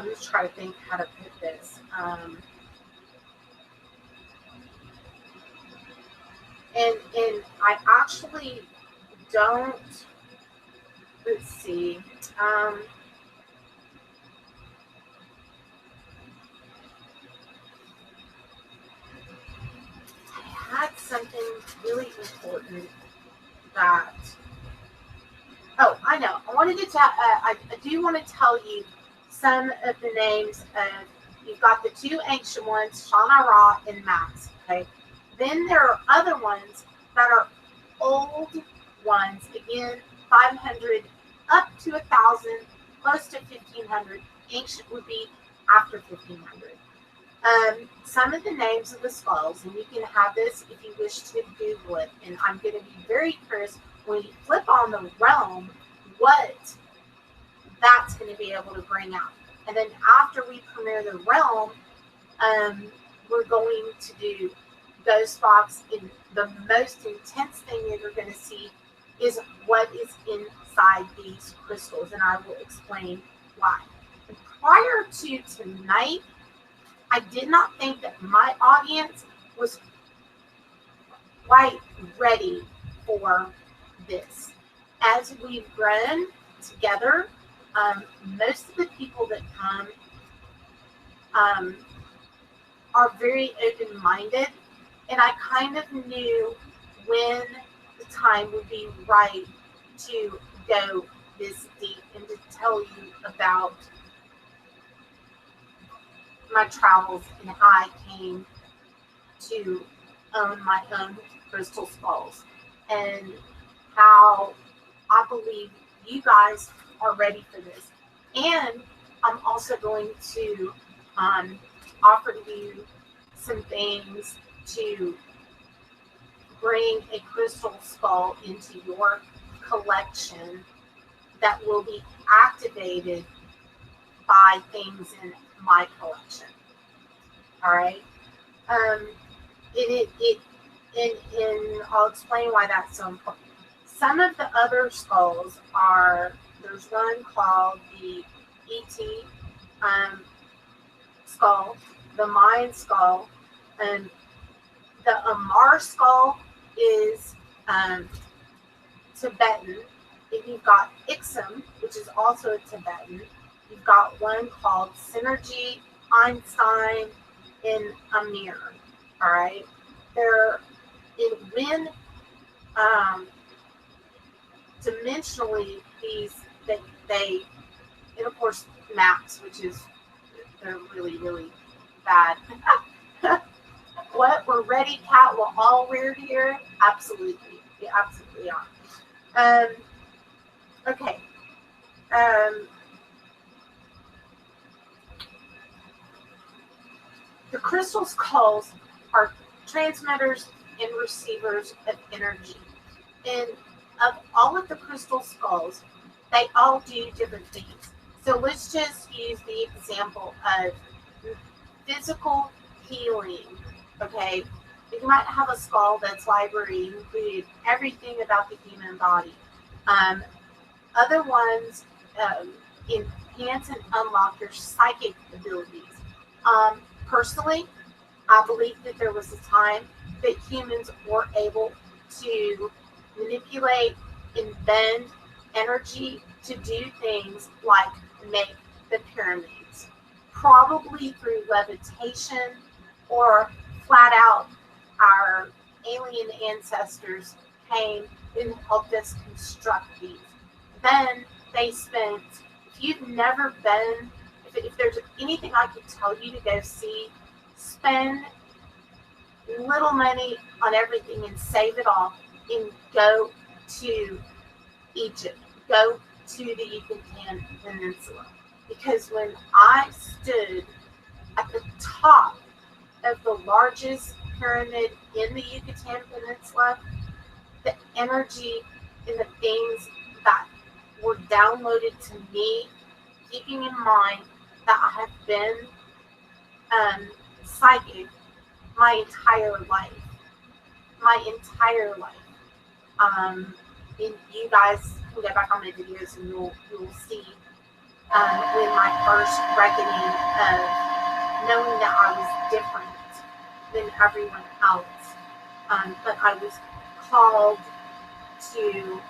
just trying to think how to put this. And I actually don't. Let's see. I had something really important that. Oh, I know. I wanted to tell. I do want to tell you some of the names of. You've got the two ancient ones, Shana Ra and Max. Okay. Then there are other ones that are old ones. Again, 500 up to 1,000, close to 1,500. Ancient would be after 1,500. Some of the names of the skulls, and you can have this if you wish to Google it. And I'm going to be very curious when you flip on the realm, what that's going to be able to bring out. And then after we premiere the realm, we're going to do Ghost Box. And the most intense thing that you're going to see is what is inside these crystals, and I will explain why. And prior to tonight, I did not think that my audience was quite ready for this. As we've grown together, most of the people that come are very open-minded, and I kind of knew when the time would be right to go this deep and to tell you about my travels and how I came to own my own crystal skulls and how I believe you guys are ready for this. And I'm also going to offer you some things to bring a crystal skull into your collection that will be activated by things in my collection. All right. And I'll explain why that's so important. Some of the other skulls are, there's one called the ET skull, the Mayan skull, and the Amar skull is Tibetan. And you've got Ixum, which is also a Tibetan. You've got one called Synergy, Einstein, and Amir. All right. They're when dimensionally they and of course maps, which is they're really, really bad. What, we're ready, Cat? We're all weird here? Absolutely. We absolutely are. Okay. The crystal skulls are transmitters and receivers of energy. And of all of the crystal skulls, they all do different things. So let's just use the example of physical healing. Okay, you might have a skull that's library included everything about the human body. Um, Other ones enhance and unlock your psychic abilities. Personally, I believe that there was a time that humans were able to manipulate and bend energy to do things like make the pyramids, probably through levitation or flat out our alien ancestors came and helped us construct these. Then they spent, if you've never been, if there's anything I could tell you to go see, spend little money on everything and save it all and go to Egypt, go to the Yucatan Peninsula. Because when I stood at the top of the largest pyramid in the Yucatan Peninsula, the energy and the things that were downloaded to me, keeping in mind that I have been psychic my entire life. My entire life. And you guys can go back on my videos and you'll see when my first reckoning of knowing that I was different than everyone else. But I was called to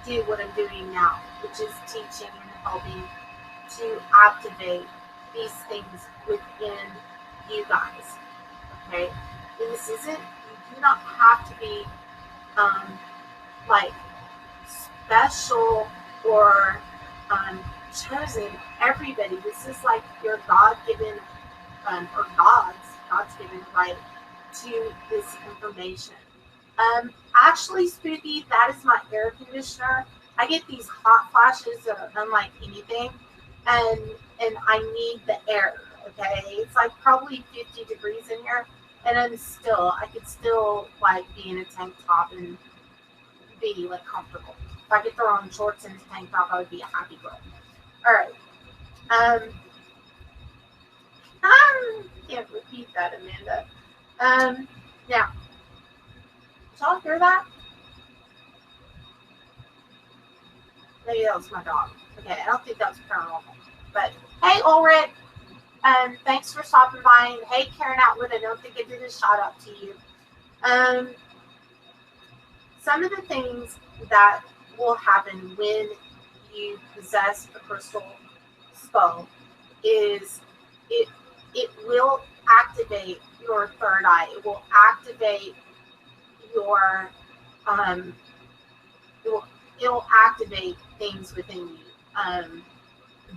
do what I'm doing now, which is teaching and helping to activate these things within you guys. Okay? And this isn't, you do not have to be like special or chosen. Everybody, this is like your God-given or God's given right to this information. Actually, Spooky, that is my air conditioner. I get these hot flashes that are unlike anything, and I need the air. Okay, it's like probably 50 degrees in here, and I could still like be in a tank top and be like comfortable. If I could throw on shorts and a tank top, I would be a happy girl. All right. I can't repeat that, Amanda. Now, did y'all hear that? Maybe that was my dog. Okay, I don't think that was paranormal. But hey, Ulrich, thanks for stopping by. And hey, Karen Atwood, I don't think I did a shout out to you. Some of the things that will happen when you possess a crystal skull is it will activate your third eye. It will activate your it'll activate things within you.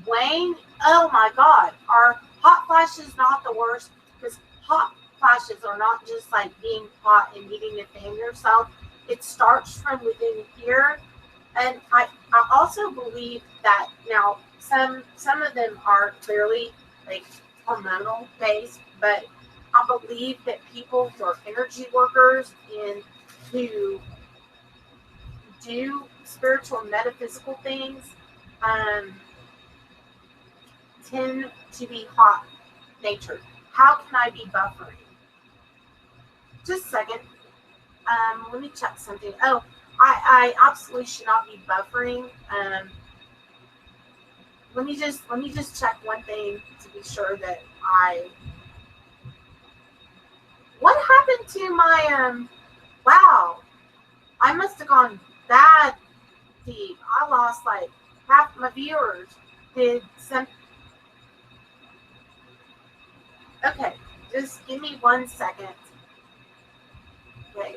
Wayne, oh my God, are hot flashes not the worst? Because hot flashes are not just like being hot and needing to fan yourself. It starts from within here. And I also believe that now some of them are clearly like hormonal based, but I believe that people who are energy workers and who do spiritual and metaphysical things tend to be hot natured. How can I be buffering? Just a second. Let me check something. Oh, I absolutely should not be buffering. Let me just check one thing to be sure that what happened to my wow, I must have gone that deep. I lost like half my viewers. Okay, just give me 1 second. Okay.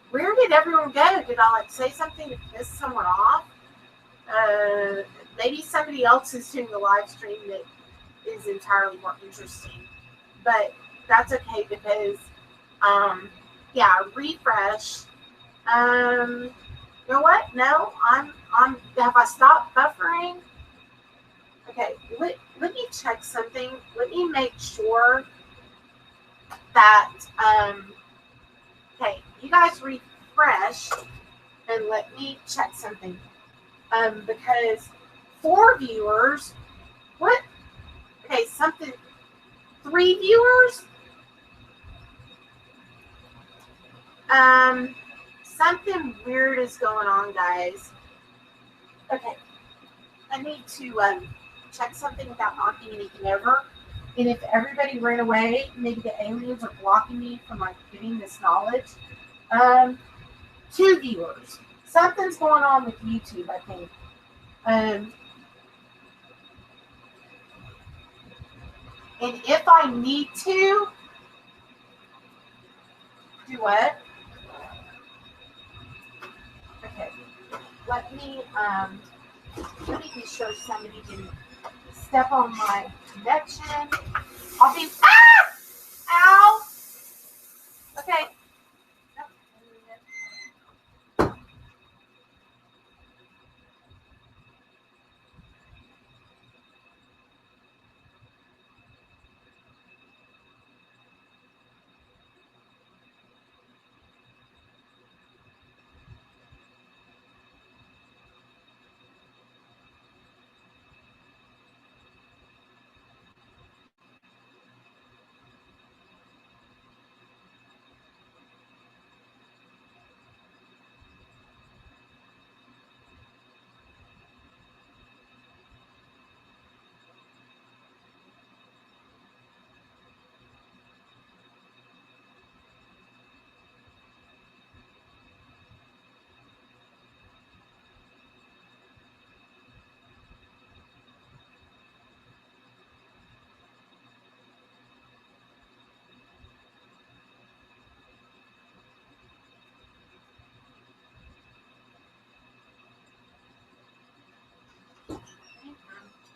Where did everyone go? Did I like say something to piss someone off? Maybe somebody else is doing the live stream that is entirely more interesting. But that's okay because yeah, refresh. You know what? No, I'm have I stopped buffering? Okay, let me check something. Let me make sure that okay, you guys refresh and let me check something. Because 4 viewers, what? Okay, something, 3 viewers? Something weird is going on, guys. Okay, I need to check something without knocking anything over. And if everybody ran away, maybe the aliens are blocking me from like getting this knowledge. 2 viewers. Something's going on with YouTube, I think. And if I need to do what? Okay. Let me be sure somebody didn't step on my connection. I'll be ow! Okay.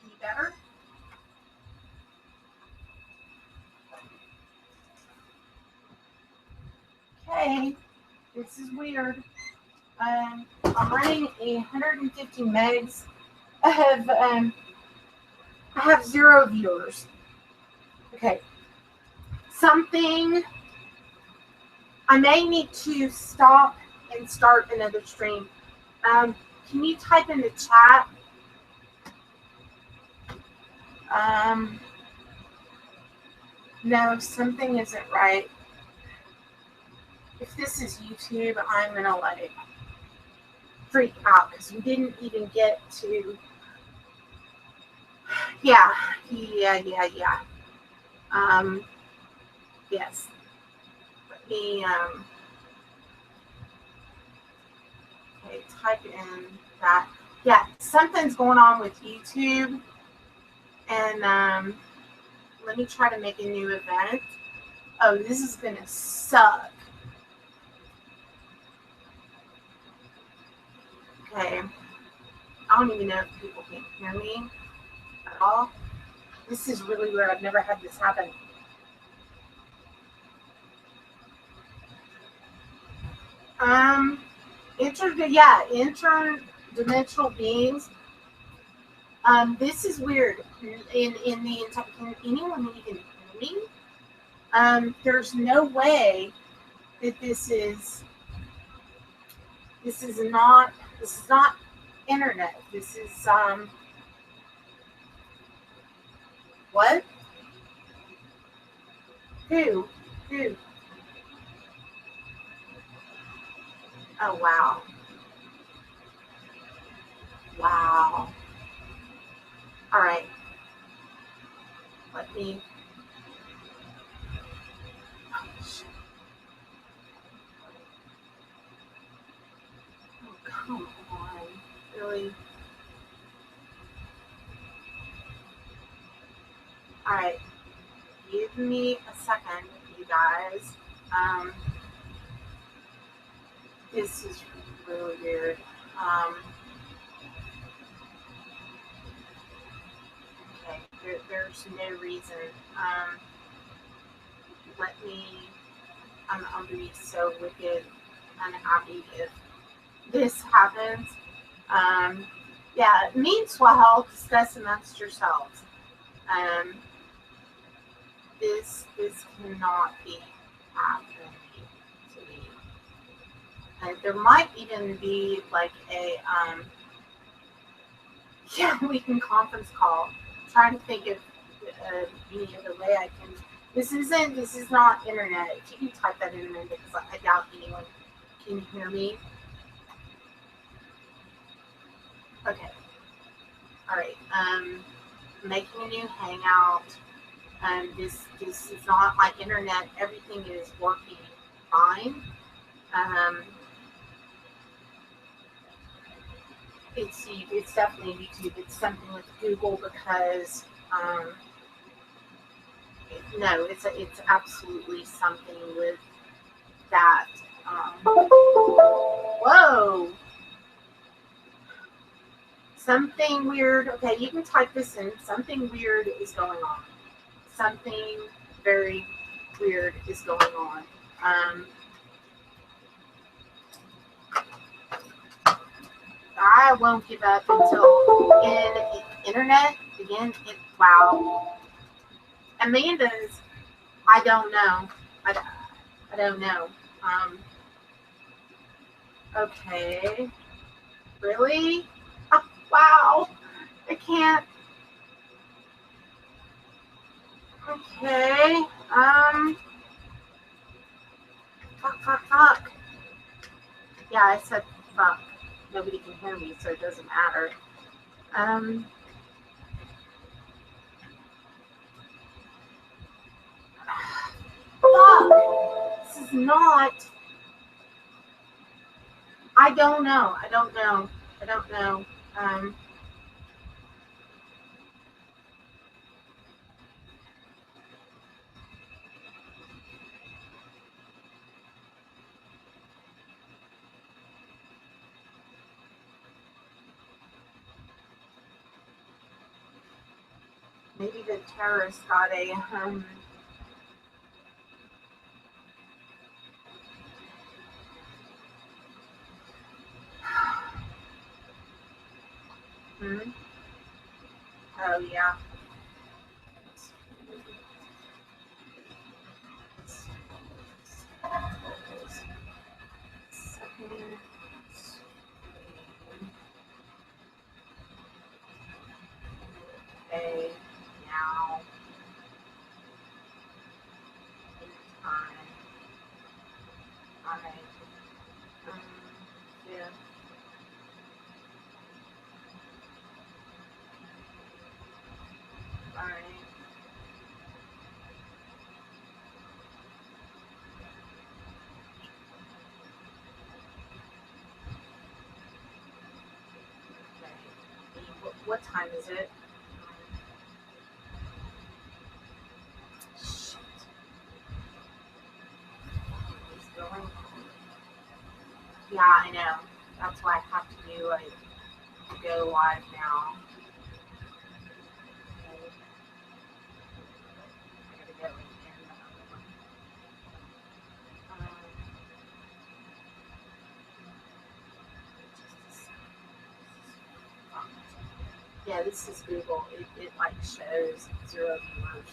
Any better? Okay, this is weird. I'm running 150 megs. I have 0 viewers. Okay, something. I may need to stop and start another stream. Can you type in the chat? No, something isn't right. If this is YouTube, I'm gonna like freak out because we didn't even get to. Yeah. Yes. Let me okay, type in that. Yeah, something's going on with YouTube, and let me try to make a new event. Oh, this is gonna suck. Okay. I don't even know if people can hear me at all. This is really weird. I've never had this happen. Interdimensional beings. This is weird. In the entire, can anyone even hear me? There's no way that this is not internet. This is what? Who? Oh wow. All right. Let me. Oh, come on. Really? All right. Give me a second, you guys. This is really weird. Okay, there's no reason. I'm gonna be so wicked unhappy if this happens. Yeah, meanwhile, discuss amongst yourselves. This cannot be happening to me. there might even be like a yeah, we can conference call. I'm trying to think of any other way I can. This is not internet. If you can type that in there because I doubt anyone can hear me. Okay. All right. Making a new hangout. This is not like internet. Everything is working fine. It's definitely YouTube. It's something with Google because no, it's absolutely something with that. Whoa, something weird. Okay, you can type this in. Something weird is going on. Something very weird is going on. I won't give up until in internet again. Wow, Amanda's. I don't know. I don't know. Okay. Really? Oh, wow. I can't. Okay. Fuck. Yeah, I said fuck. Nobody can hear me, so it doesn't matter. Fuck. This is not. I don't know. I don't know. I don't know. Maybe the terrorist got a Oh yeah. Okay. Now. Time. All right. Yeah. All right. Okay. What time is it? Shit. It's going. Yeah, I know. That's why I have to do like go live now. Okay. I gotta go in. Um, yeah, this is Google. It like shows 0 viewers.